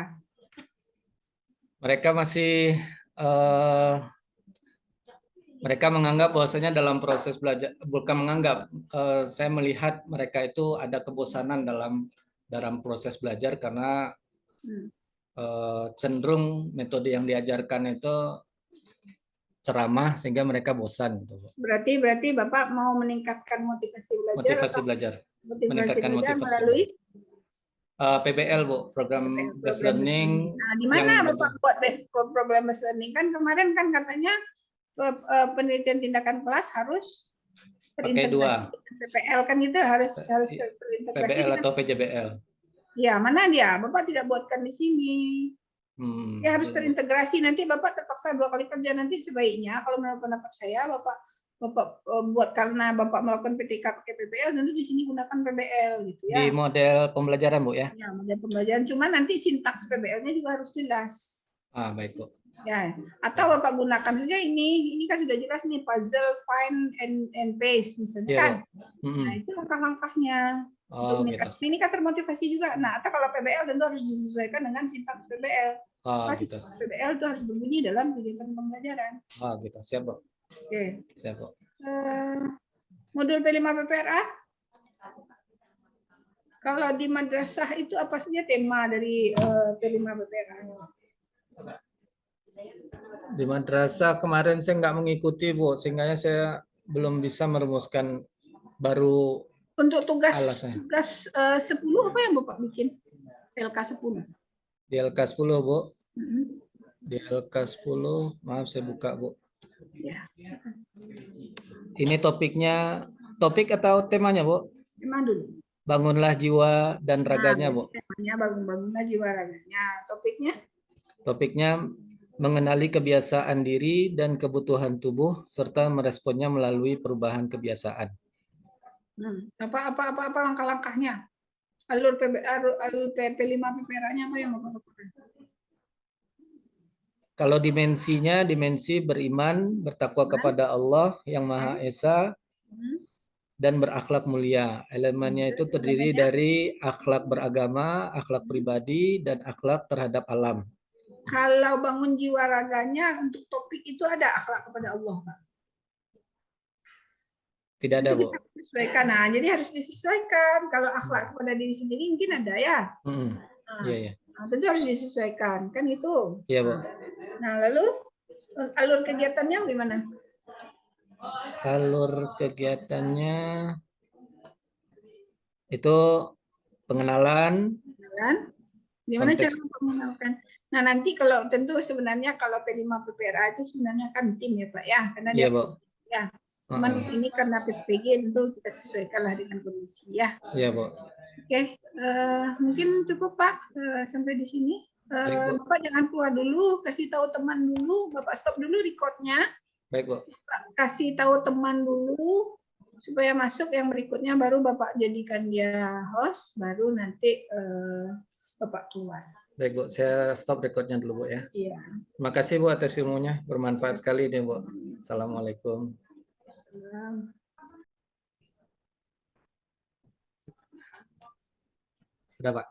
Mereka masih mereka menganggap bahwasanya dalam proses belajar, bukan menganggap, saya melihat mereka itu ada kebosanan dalam proses belajar karena cenderung metode yang diajarkan itu ceramah sehingga mereka bosan. Berarti Bapak mau meningkatkan motivasi belajar meningkatkan motivasi melalui PBL Bu, program based learning. Nah, di mana Bapak buat program based learning? Kan kemarin kan katanya penelitian tindakan kelas harus pakai dua. PPL kan itu harus terintegrasi PBL atau PJBL. Ya, mana dia? Bapak tidak buatkan di sini. Ya harus terintegrasi. Nanti Bapak terpaksa 2 kali kerja. Nanti sebaiknya kalau menurut pendapat saya Bapak buat karena Bapak melakukan PTK pakai PBL, tentu di sini gunakan PBL gitu ya. Di model pembelajaran Bu ya? Ya, model pembelajaran. Cuma nanti sintaks PBL-nya juga harus jelas. Baik Bu. Ya, atau Bapak gunakan saja ini kan sudah jelas nih puzzle, find and paste misalnya kan. Nah, itu langkah-langkahnya. Untuk ini kan termotivasi juga. Nah, atau kalau PBL tentu harus disesuaikan dengan sintaks PBL. Gitu. PBL itu harus berbunyi dalam kegiatan pembelajaran. Gitu. Siap, Bu. Oke. Siap, Bu. Modul P5 PPRA? Kalau di madrasah itu apa saja tema dari P5 PPRA? Di madrasah kemarin saya nggak mengikuti, Bu, sehingga saya belum bisa merumuskan baru. Untuk tugas 10 apa yang Bapak bikin? LK 10. Di LK 10, Bu. Di LK 10, maaf saya buka, Bu. Ya. Ini topik atau temanya, Bu? Tema dulu. Bangunlah jiwa dan raganya, Bu. Temanya bangunlah jiwa raganya. Topiknya mengenali kebiasaan diri dan kebutuhan tubuh serta meresponnya melalui perubahan kebiasaan. Apa langkah-langkahnya? Alur P5 PPRA-nya apa yang Bapak lakukan? Kalau dimensi beriman, bertakwa kepada Allah yang Maha Esa, dan berakhlak mulia. Elemennya itu terdiri dari akhlak beragama, akhlak pribadi, dan akhlak terhadap alam. Kalau bangun jiwa raganya untuk topik itu ada akhlak kepada Allah, Pak? Tidak ada, Bu. Disesuaikan. Nah, jadi harus disesuaikan. Kalau akhlak kepada diri sendiri mungkin ada ya. Iya. Nah, tentu harus disesuaikan, kan gitu. Iya, Bu. Nah, lalu alur kegiatannya gimana? Alur kegiatannya itu pengenalan. Gimana cara mengenalkan? Nah, nanti kalau tentu sebenarnya kalau P5 PPRA itu sebenarnya kan tim ya, Pak ya, karena dia ya. Cuman ini karena PPG tentu kita sesuaikanlah dengan kondisi ya. Iya, Bu. Oke, mungkin cukup Pak sampai di sini. Bapak jangan keluar dulu, kasih tahu teman dulu. Bapak stop dulu recordnya. Baik, Bu. Kasih tahu teman dulu supaya masuk, yang berikutnya baru Bapak jadikan dia host, baru nanti Bapak keluar. Baik, Bu. Saya stop recordnya dulu, Bu ya. Iya. Terima kasih, Bu, atas ilmunya. Bermanfaat sekali ini, Bu. Assalamualaikum. Sudah, Pak.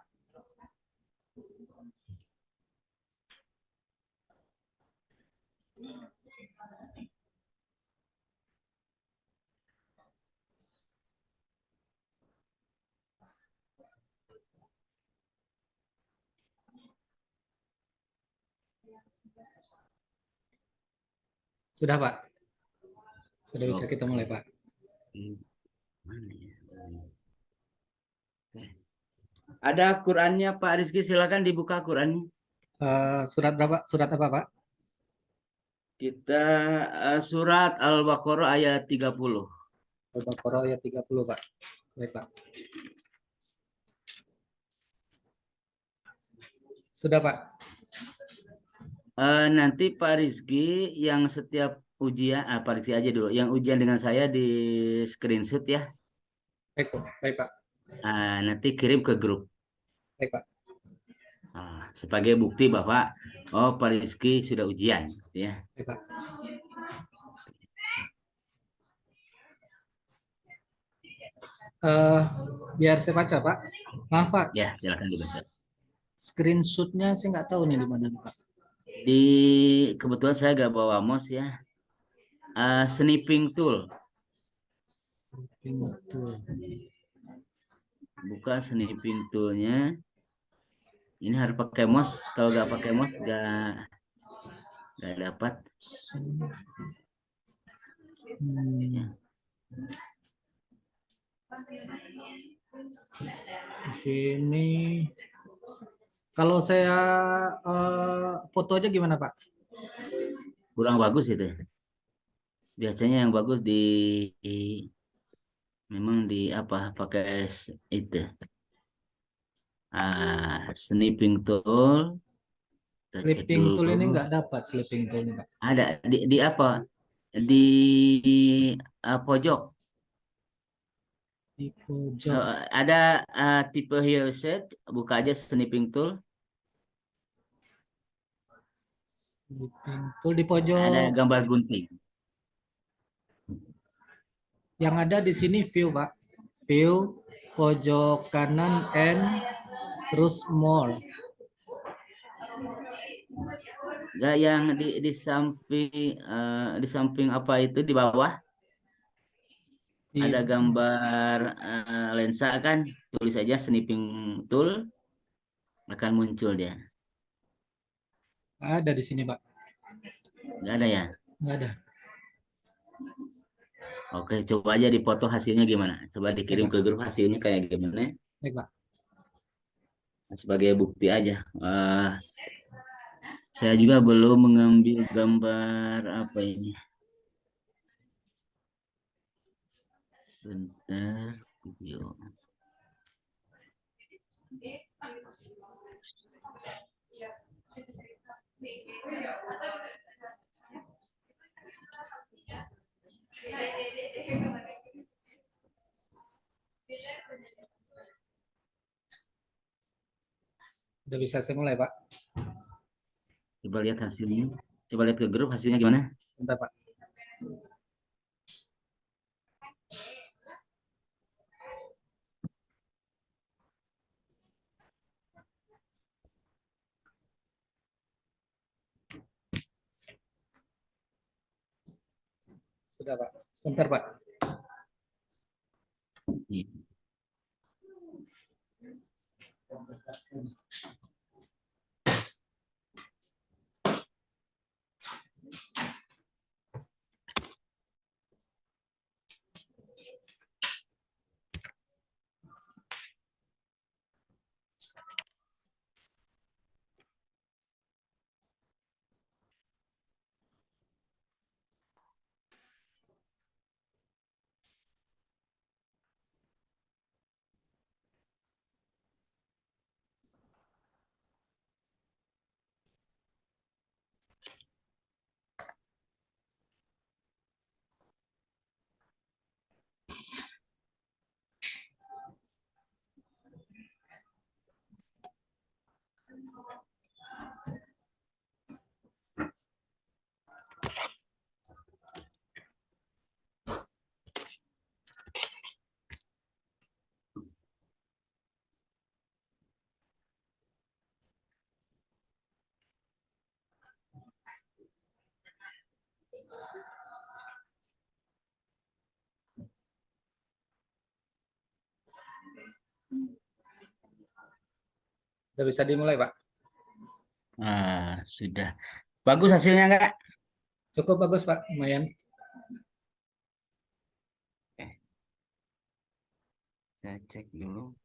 Sudah, Pak. Sudah bisa kita mulai, Pak. Ada Qurannya Pak Rizky, silakan dibuka Qurannya. Surat berapa? Surat apa, Pak? Kita surat Al-Baqarah ayat 30. Al-Baqarah ayat 30, Pak. Baik, Pak. Sudah, Pak. Nanti Pak Rizky yang setiap ujian, Pak Rizky aja dulu, yang ujian dengan saya di screenshot ya. Baik, Pak. Baik, Pak. Nanti kirim ke grup. Baik, Pak. Sebagai bukti bahwa Pak Rizky sudah ujian, ya. Baik, Pak. Biar saya baca, Pak. Maaf, Pak. Ya, silakan dibaca. Screenshotnya saya nggak tahu nih di mana, Pak. Kebetulan saya nggak bawa mouse ya. Snipping tool. Buka snipping toolnya. Ini harus pakai mouse. Kalau nggak pakai mouse nggak dapat. Ya. Di sini. Kalau saya foto aja gimana, Pak? Kurang bagus itu. Biasanya yang bagus memang di apa pakai itu. Snipping tool. Slipping tool ini nggak dapat slipping tool ini, Pak. Ada di apa? Di pojok. Di pojok. Ada tipe hero set, buka aja snipping tool. Slipping tool di pojok. Ada gambar gunting. Yang ada di sini view, Pak. View pojok kanan and terus more. Enggak, yang di samping apa itu di bawah ada gambar lensa kan, tulis aja snipping tool akan muncul dia. Ada di sini, Pak. Enggak ada ya? Enggak ada. Oke, coba aja dipoto hasilnya gimana. Coba dikirim ke grup hasilnya kayak gimana. Baik, Pak. Sebagai bukti aja. Saya juga belum mengambil gambar apa ini. Bentar, video. Udah bisa saya mulai, Pak. Coba lihat hasilnya. Coba lihat ke grup hasilnya gimana. Bentar, Pak. Sudah, Pak. Sebentar, Pak. Iya. Udah bisa dimulai, Pak. Sudah. Bagus hasilnya enggak? Cukup bagus, Pak. Lumayan. Saya cek dulu.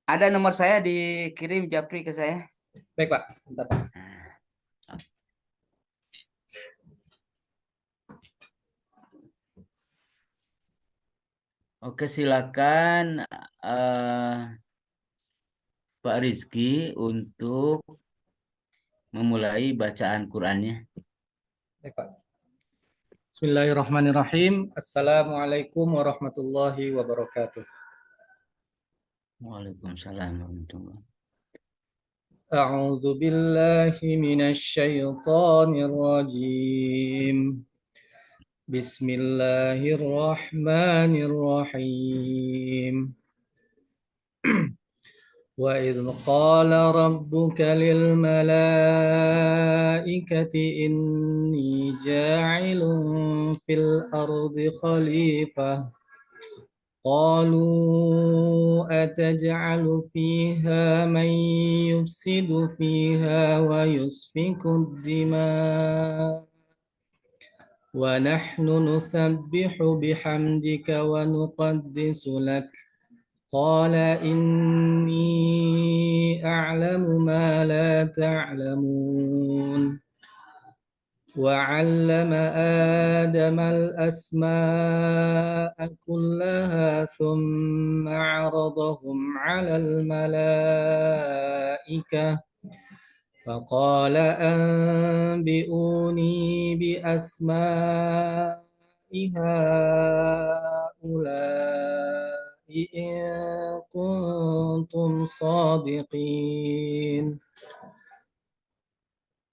Ada nomor saya dikirim Japri ke saya. Baik Pak, sebentar Pak. Oke, silakan Pak Rizky untuk memulai bacaan Qurannya. Baik Pak. Bismillahirrahmanirrahim. Assalamualaikum warahmatullahi wabarakatuh. Waalaikumsalam warahmatullahi wabarakatuh. A'udzu billahi minasy syaithanir rajim. Bismillahirrahmanirrahim. وَإِذْ قَالَ رَبُّكَ لِلْمَلَائِكَةِ إِنِّي جَاعِلٌ فِي الْأَرْضِ خَلِيفَةً قَالُوا أَتَجْعَلُ فِيهَا مَن يُفْسِدُ فِيهَا وَيُسْفِكُ الدِّمَاءَ وَنَحْنُ نُسَبِّحُ بِحَمْدِكَ وَنُقَدِّسُ لَكَ قال إني أعلم ما لا تعلمون وعلم آدم الأسماء كلها ثم عرضهم على الملائكة فقال أنبئوني بأسماء هؤلاء إن كنتم صادقين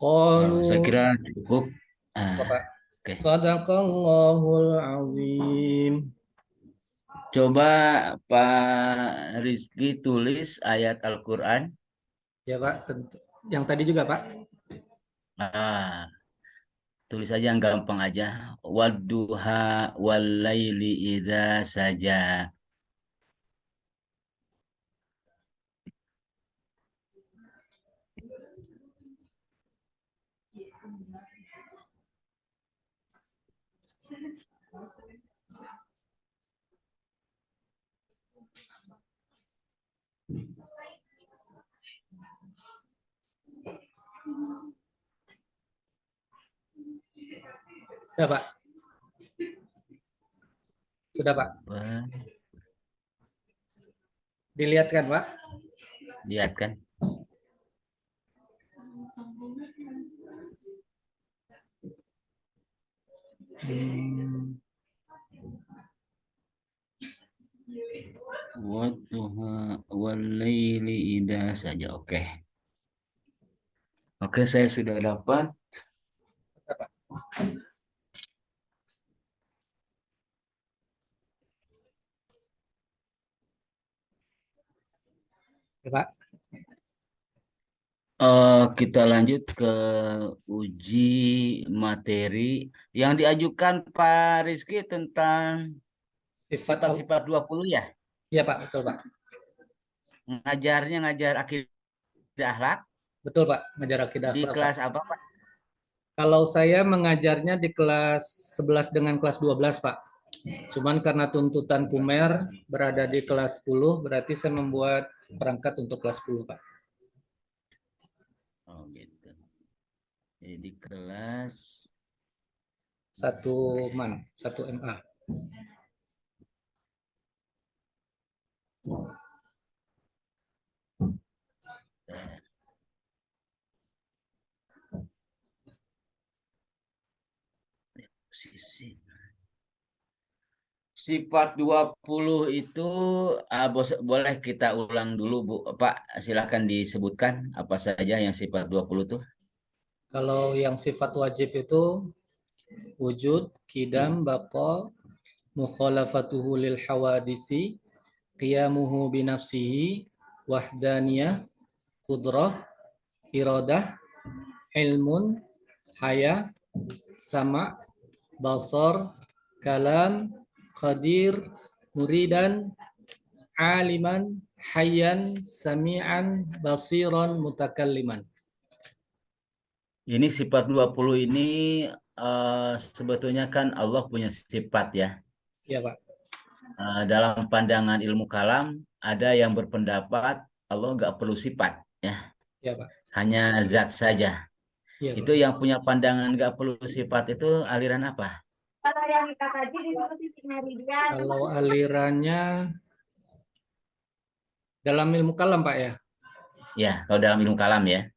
قالوا Saya kira cukup. Bapak, Oke. Sadaqallahul azim. Coba Pak Rizky tulis ayat Al-Quran. Ya Pak, tentu. Yang tadi juga Pak. Tulis aja yang gampang aja. Wadduha walaili idza saja. Ya Pak. Sudah Pak. Dilihat kan Pak? Lihat kan? Wadduha walaili idza saja. Oke. Oke, saya sudah dapat. Ya Pak. Kita lanjut ke uji materi yang diajukan Pak Rizky tentang sifat-sifat 20 ya? Iya Pak, betul Pak. Ngajarnya ngajar akidah akhlak. Betul Pak, ngajar akidah akhlak. Di kelas apa Pak? Kalau saya mengajarnya di kelas 11 dengan kelas 12 Pak. Cuman karena tuntutan Kumer berada di kelas 10, berarti saya membuat perangkat untuk kelas 10 Pak. Oh gitu. Jadi di kelas 1 MA. Sifat 20 itu boleh kita ulang dulu Bu. Pak, silakan disebutkan apa saja yang sifat 20 itu. Kalau yang sifat wajib itu wujud, qidam, baqa, mukhalafatuhu lil hawadisi, qiyamuhu binafsihi, wahdaniyah, qudrah, iradah, ilmun, haya, sama, basar, kalam, qadir, muridan, aliman, hayyan, sami'an, basiran, mutakalliman. Ini sifat 20 ini sebetulnya kan Allah punya sifat ya. Iya, Pak. Dalam pandangan ilmu kalam ada yang berpendapat Allah nggak perlu sifat, ya, Iya, Pak. hanya zat saja. Iya, Itu Pak. yang punya pandangan nggak perlu sifat itu aliran apa? Kalau alirannya dalam ilmu kalam, Pak ya. Ya, kalau dalam ilmu kalam ya.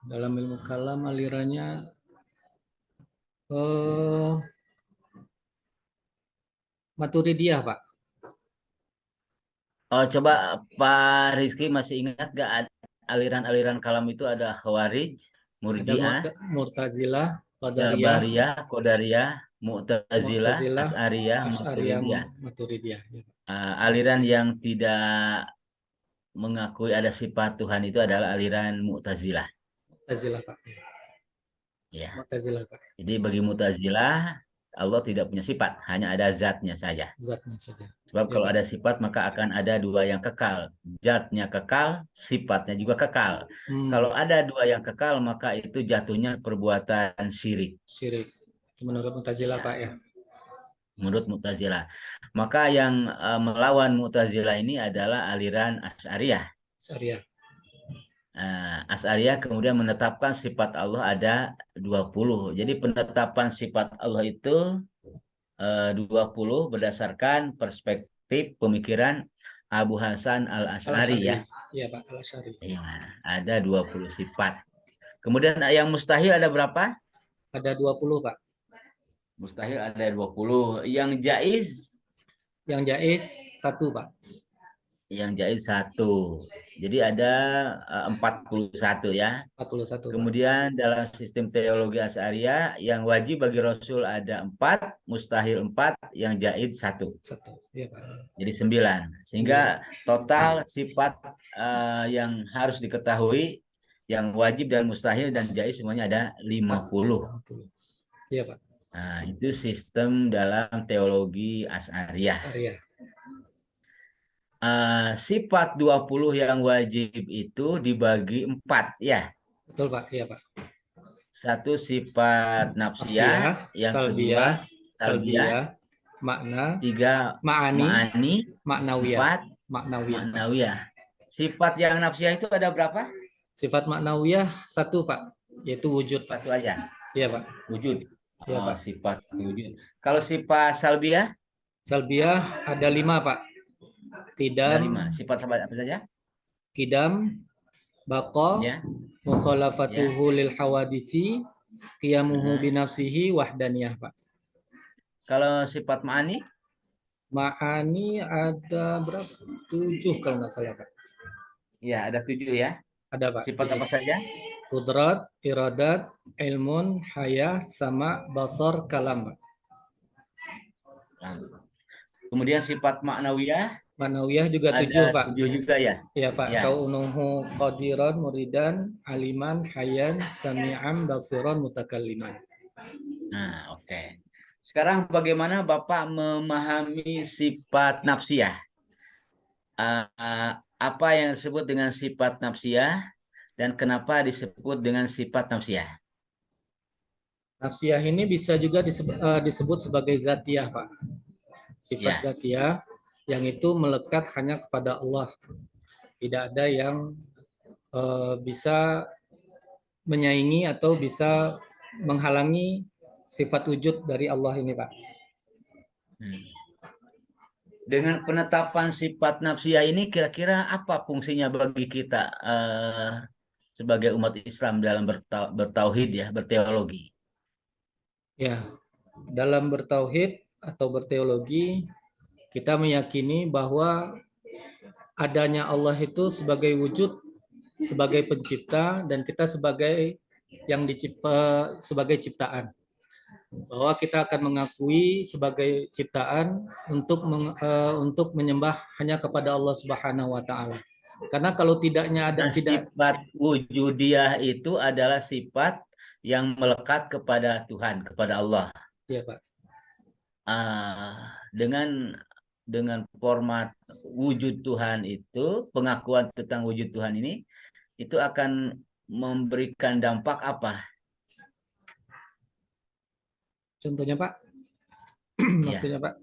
Dalam ilmu kalam alirannya eh Maturidiyah, Pak. Oh, coba Pak Rizky masih ingat nggak aliran-aliran kalam itu ada Khawarij, Ada Murji'ah, Mu'tazilah, Qadariyah, Jabariyah, Qadariyah, Mu'tazilah, Mu'tazilah, Asy'ariyah, Asy'ariyah, Maturidiyah. Maturidiyah. Aliran yang tidak mengakui ada sifat Tuhan itu adalah aliran Mu'tazilah. Mu'tazilah, Pak. Ya. Mu'tazilah, Pak. Jadi bagi Mu'tazilah Allah tidak punya sifat, hanya ada zatnya saja. Zatnya saja. Sebab Ya, kalau Pak. ada sifat maka akan ada dua yang kekal. Zatnya kekal, sifatnya juga kekal. Kalau ada dua yang kekal maka itu jatuhnya perbuatan syirik. Syirik. Itu menurut Mu'tazilah, Ya, Pak ya. menurut Mu'tazilah. Maka yang melawan Mu'tazilah ini adalah aliran Asy'ariyah. Syariah. Asy'ariyah kemudian menetapkan sifat Allah ada 20. Jadi penetapan sifat Allah itu 20 berdasarkan perspektif pemikiran Abu Hasan Al-Asy'ari ya. Iya, Pak, Al-Asy'ari. Ya, ada 20 sifat. Kemudian yang mustahil ada berapa? Ada 20, Pak. Mustahil ada 20. Yang jaiz? Yang jaiz 1, Pak. Yang jaiz 1. Jadi ada 41 ya. 41. Kemudian dalam sistem teologi Asy'ariyah yang wajib bagi Rasul ada 4, mustahil 4, yang jaiz 1. 1. Iya, Pak. Jadi 9. Sehingga total sifat yang harus diketahui yang wajib dan mustahil dan jaiz semuanya ada 50. Iya, Pak. Nah, itu sistem dalam teologi Asy'ariyah. Sifat 20 yang wajib itu dibagi 4 ya. Betul, Pak. Iya, Pak. Satu sifat nafsiyah, yang kedua salbiyah, makna, 3 ma'ani, maknawiyah, 4 maknawiyah. Sifat yang nafsiyah itu ada berapa? Sifat maknawiyah 1, Pak, yaitu wujud, Pak. 1 aja. Iya, Pak. Wujud. Iya, Pak. Sifat wujud. Kalau sifat salbiyah? Salbiyah ada 5, Pak. Qidam. Ada 5. Sifat apa saja? Qidam, baqa, mukhalafatuhu lil hawadisi, qiyamuhu binafsihi, wahdaniyah, Pak. Kalau sifat ma'ani? Ma'ani ada berapa? 7 kalau nggak salah, Pak. Ya, ada 7 ya. Ada, Pak. Sifat apa saja? Qudrat, iradat, ilmun, haya, sama, basar, kalam, Pak. Kemudian sifat maknawiyah? Maknawiyah juga 7, Pak. 7 juga ya? Iya, Pak. Ya. Kaunuhu qadiran, muridan, aliman, hayan, sami'an, basiran, mutakalliman. Nah, oke. Sekarang bagaimana Bapak memahami sifat nafsiyah? Apa yang disebut dengan sifat nafsiyah dan kenapa disebut dengan sifat nafsiyah? Nafsiyah ini bisa juga disebut sebagai zatiyah, Pak. Sifat zatiyah yang itu melekat hanya kepada Allah. Tidak ada yang bisa menyaingi atau bisa menghalangi sifat wujud dari Allah ini, Pak. Dengan penetapan sifat nafsiyah ini kira-kira apa fungsinya bagi kita sebagai umat Islam dalam bertauhid ya, berteologi? Ya, dalam bertauhid atau berteologi kita meyakini bahwa adanya Allah itu sebagai wujud, sebagai pencipta, dan kita sebagai yang dicipta sebagai ciptaan. Bahwa kita akan mengakui sebagai ciptaan untuk menyembah hanya kepada Allah Subhanahu wa taala. Karena kalau tidaknya ada sifat wujudiyah itu adalah sifat yang melekat kepada Tuhan, kepada Allah. Iya, Pak. Dengan format wujud Tuhan itu, pengakuan tentang wujud Tuhan ini, itu akan memberikan dampak apa? Contohnya, Pak? Maksudnya, Pak?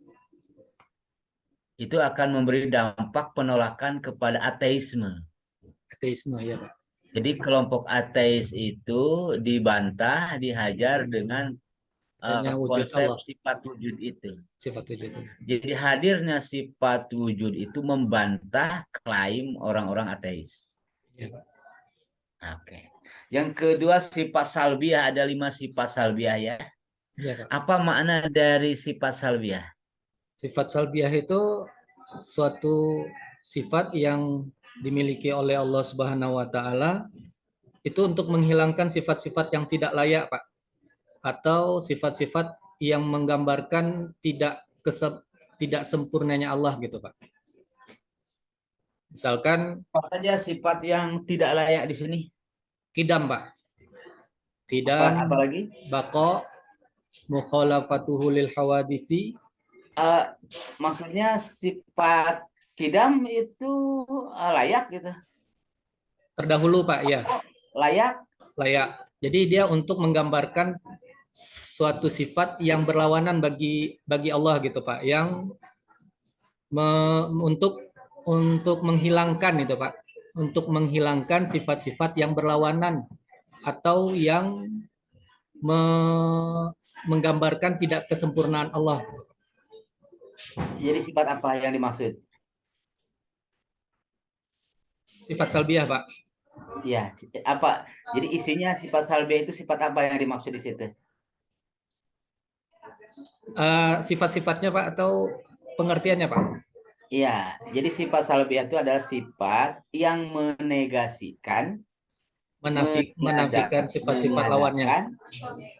itu akan memberi dampak penolakan kepada ateisme. Ateisme ya Pak. Jadi kelompok ateis itu dibantah, dihajar dengan wujud konsep Allah. sifat wujud itu. Sifat wujud. Jadi hadirnya sifat wujud itu membantah klaim orang-orang ateis. Ya Pak. Oke. Yang kedua sifat salbiah, ada 5 sifat salbiah ya. Ya Pak. Apa makna dari sifat salbiah? Sifat salbiah itu suatu sifat yang dimiliki oleh Allah Subhanahu wa taala itu untuk menghilangkan sifat-sifat yang tidak layak, Pak. Atau sifat-sifat yang menggambarkan tidak sempurnanya Allah gitu, Pak. Misalkan Apa saja sifat yang tidak layak di sini? Qidam, Pak. Qidam, Apa lagi? Baqa, mukhalafatuhu lil hawadisi. Maksudnya sifat Qidam itu layak gitu. Terdahulu, Pak, ya. Layak. Jadi dia untuk menggambarkan suatu sifat yang berlawanan bagi Allah gitu, Pak. Yang untuk menghilangkan itu, Pak. Untuk menghilangkan sifat-sifat yang berlawanan atau yang menggambarkan tidak kesempurnaan Allah. Jadi sifat apa yang dimaksud? Sifat salbiah, Pak. Iya, apa? Jadi isinya sifat salbiah itu sifat apa yang dimaksud di situ? Sifat-sifatnya, Pak, atau pengertiannya, Pak? Iya, jadi sifat salbiah itu adalah sifat yang menegasikan, menafikan sifat-sifat lawannya.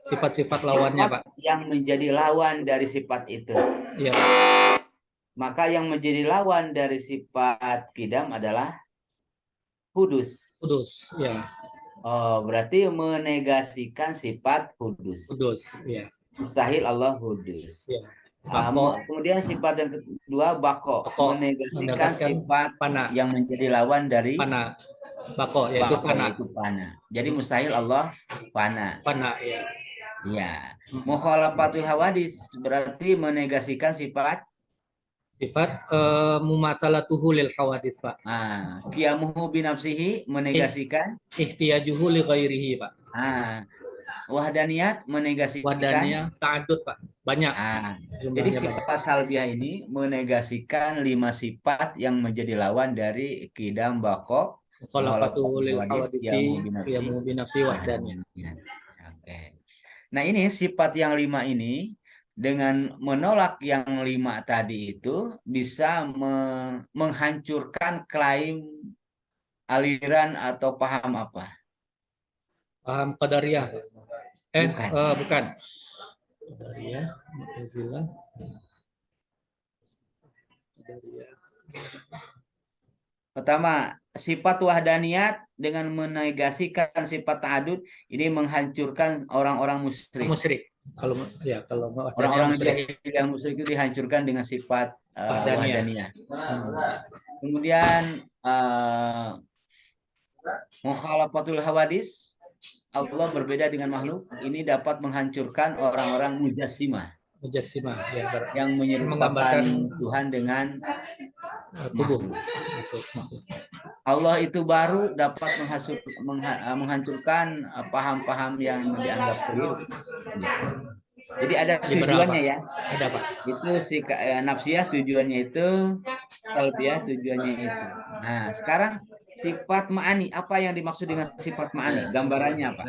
Sifat-sifat lawannya, Pak. Yang menjadi lawan dari sifat itu. Iya. Maka yang menjadi lawan dari sifat Qidam adalah hudus. Hudus, ya. Oh, berarti menegasikan sifat hudus. Hudus, ya. Mustahil Allah hudus. Ya. Kemudian sifat yang kedua bako, menegasikan sifat fana yang menjadi lawan dari fana. Bako yaitu fana. Jadi mustahil Allah fana. Fana, ya. Ya. Mukhalafatul hawadis berarti menegasikan sifat mumasalatuhu lil hawadis, Pak. Qiyamuhu binafsihi menegasikan ihtiyajuhu li ghairihi, Pak. Wahdaniyat menegasikan ta'addud, Pak. Banyak. Jadi sifat salbiah ini menegasikan 5 sifat yang menjadi lawan dari Qidam, Baqo, mukhalafatuhu lil hawadisi, qiyamuhu binafsihi, wahdaniyat. Oke. Nah, ini sifat yang 5 ini dengan menolak yang 5 tadi itu bisa menghancurkan klaim aliran atau paham apa? Paham Qadariyah. Bukan. Qadariyah, Mu'tazilah. Pertama, sifat wahdaniyat dengan menegasikan sifat ta'adud ini menghancurkan orang-orang musyrik. Kalau orang-orang yang musyrik itu dihancurkan dengan sifat wahdaniyah. Kemudian mukhalafatul hawadis, Allah berbeda dengan makhluk, ini dapat menghancurkan orang-orang mujassimah. Ya, yang menyerupakan Tuhan dengan tubuh. Allah itu baru dapat menghancurkan paham-paham yang dianggap keliru. Jadi ada tujuannya ya. Ada, Pak. Itu si nafsiyah tujuannya itu, salbiah tujuannya itu. Nah, sekarang sifat ma'ani, apa yang dimaksud dengan sifat ma'ani? Gambarannya apa?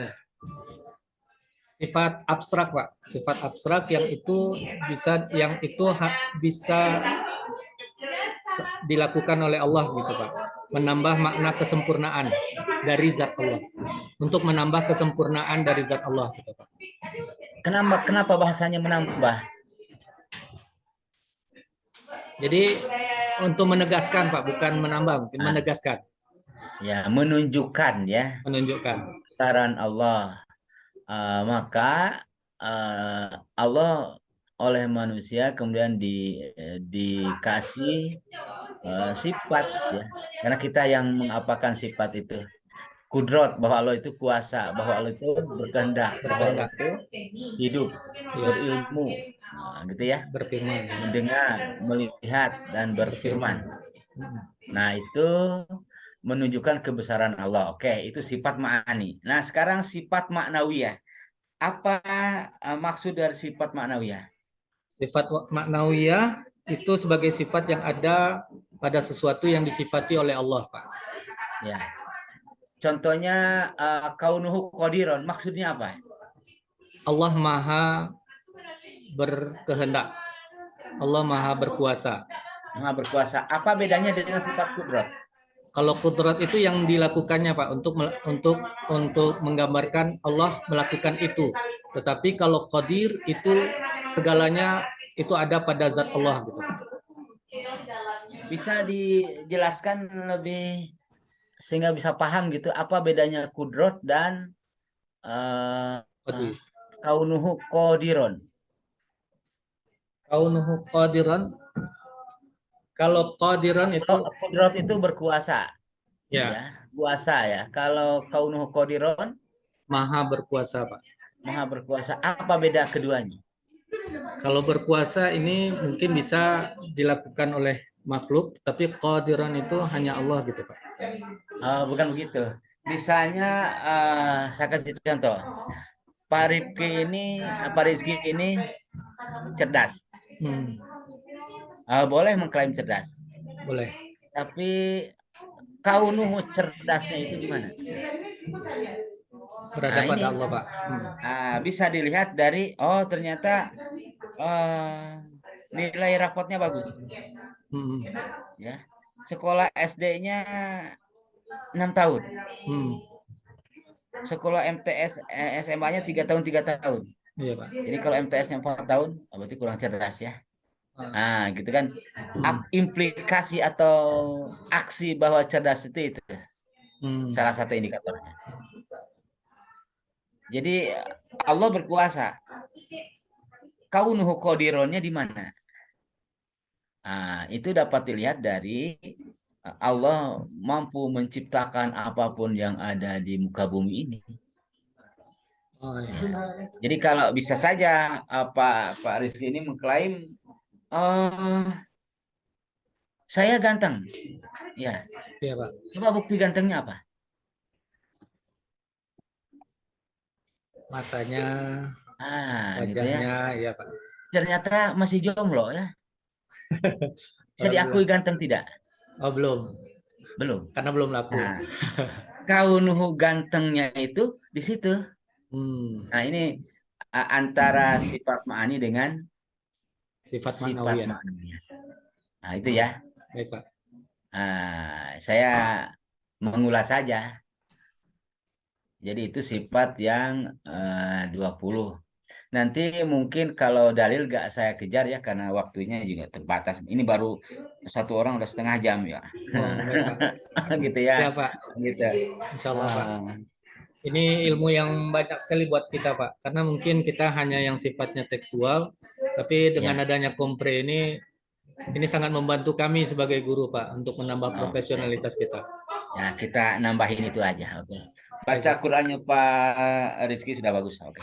Sifat abstrak, Pak. Sifat abstrak yang itu bisa dilakukan oleh Allah gitu, Pak. Menambah makna kesempurnaan dari zat Allah. Untuk menambah kesempurnaan dari zat Allah gitu, Pak. Kenapa bahasanya menambah? Jadi untuk menegaskan, Pak, bukan menambah, menegaskan. Ya, menunjukkan ya. Menunjukkan Saran Allah. Maka Allah oleh manusia kemudian dikasih sifat ya, karena kita yang mengapakan sifat itu. kudrot, bahwa Allah itu kuasa, bahwa Allah itu berkehendak, bahwa Allah itu hidup, berilmu, nah, gitu ya, berfirman, mendengar, melihat, dan berfirman. Nah, itu menunjukkan kebesaran Allah. Oke, itu sifat ma'ani. Nah, sekarang sifat maknawiyah. Apa maksud dari sifat maknawiyah? Sifat maknawiyah itu sebagai sifat yang ada pada sesuatu yang disifati oleh Allah, Pak. Ya. Contohnya kaunuhu qadiron, maksudnya apa? Allah Maha berkehendak. Allah Maha berkuasa. Maha berkuasa. Apa bedanya dengan sifat kudrat? Kalau kudrat itu yang dilakukannya, Pak, untuk menggambarkan Allah melakukan itu. Tetapi kalau qadir itu segalanya itu ada pada zat Allah gitu. Bisa dijelaskan lebih sehingga bisa paham gitu apa bedanya kudrat dan kaunuhu qadiron. Kaunuhu qadiran. Kalau qadiran itu kudrat itu berkuasa. ya, kuasa ya. Kalau kaunuhu qadiron maha berkuasa, Pak. Maha berkuasa. Apa beda keduanya? Kalau berkuasa ini mungkin bisa dilakukan oleh makhluk, tapi qadiran itu hanya Allah gitu, Pak. Bukan begitu. Misalnya saya kasih contoh. Pak Rizky ini cerdas. Boleh mengklaim cerdas. Boleh. Tapi kaunuhu cerdasnya itu gimana? Berada pada Allah, Pak. Bisa dilihat dari ternyata nilai rapotnya bagus. Ya. Sekolah SD-nya 6 tahun. Sekolah MTS SMA-nya 3 tahun 3 tahun. Iya, Pak. Jadi kalau MTS-nya 4 tahun, berarti kurang cerdas ya. Nah, gitu kan. Implikasi atau aksi bahwa cerdas itu salah satu indikatornya. Jadi Allah berkuasa. Kaunuhu qadironnya di mana? Itu dapat dilihat dari Allah mampu menciptakan apapun yang ada di muka bumi ini. Ya. Jadi kalau bisa saja Pak Rizky ini mengklaim saya ganteng. Ya. Iya, Pak. Coba bukti gantengnya apa? Matanya, gitu wajahnya, ya. iya, Pak. Ternyata masih jomblo ya. Bisa diakui ganteng tidak? Oh, belum. Belum. Karena belum laku. Kaunuhu gantengnya itu di situ. Nah, ini antara sifat ma'ani dengan sifat maknawiyah. Nah, itu ya. Baik, Pak. Saya mengulas saja. Jadi itu sifat yang 20. Nanti mungkin kalau dalil gak saya kejar ya karena waktunya juga terbatas. Ini baru satu orang udah setengah jam ya. Baik, Pak. Gitu ya. Siap, Pak. Gitu. Insya Allah, Pak. Ini ilmu yang banyak sekali buat kita, Pak. Karena mungkin kita hanya yang sifatnya tekstual, tapi dengan adanya kompre ini sangat membantu kami sebagai guru, Pak, untuk menambah profesionalitas kita. Ya, kita nambahin itu aja. Oke. Baca Qurannya Pak Rizky sudah bagus. Oke.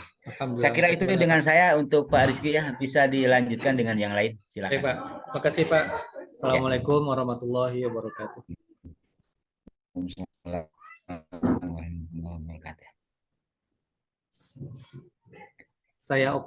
Saya kira itu dengan saya untuk Pak Rizky ya. Bisa dilanjutkan dengan yang lain. Silakan. Baik, Pak. Makasih, Pak. Assalamualaikum warahmatullahi wabarakatuh. Saya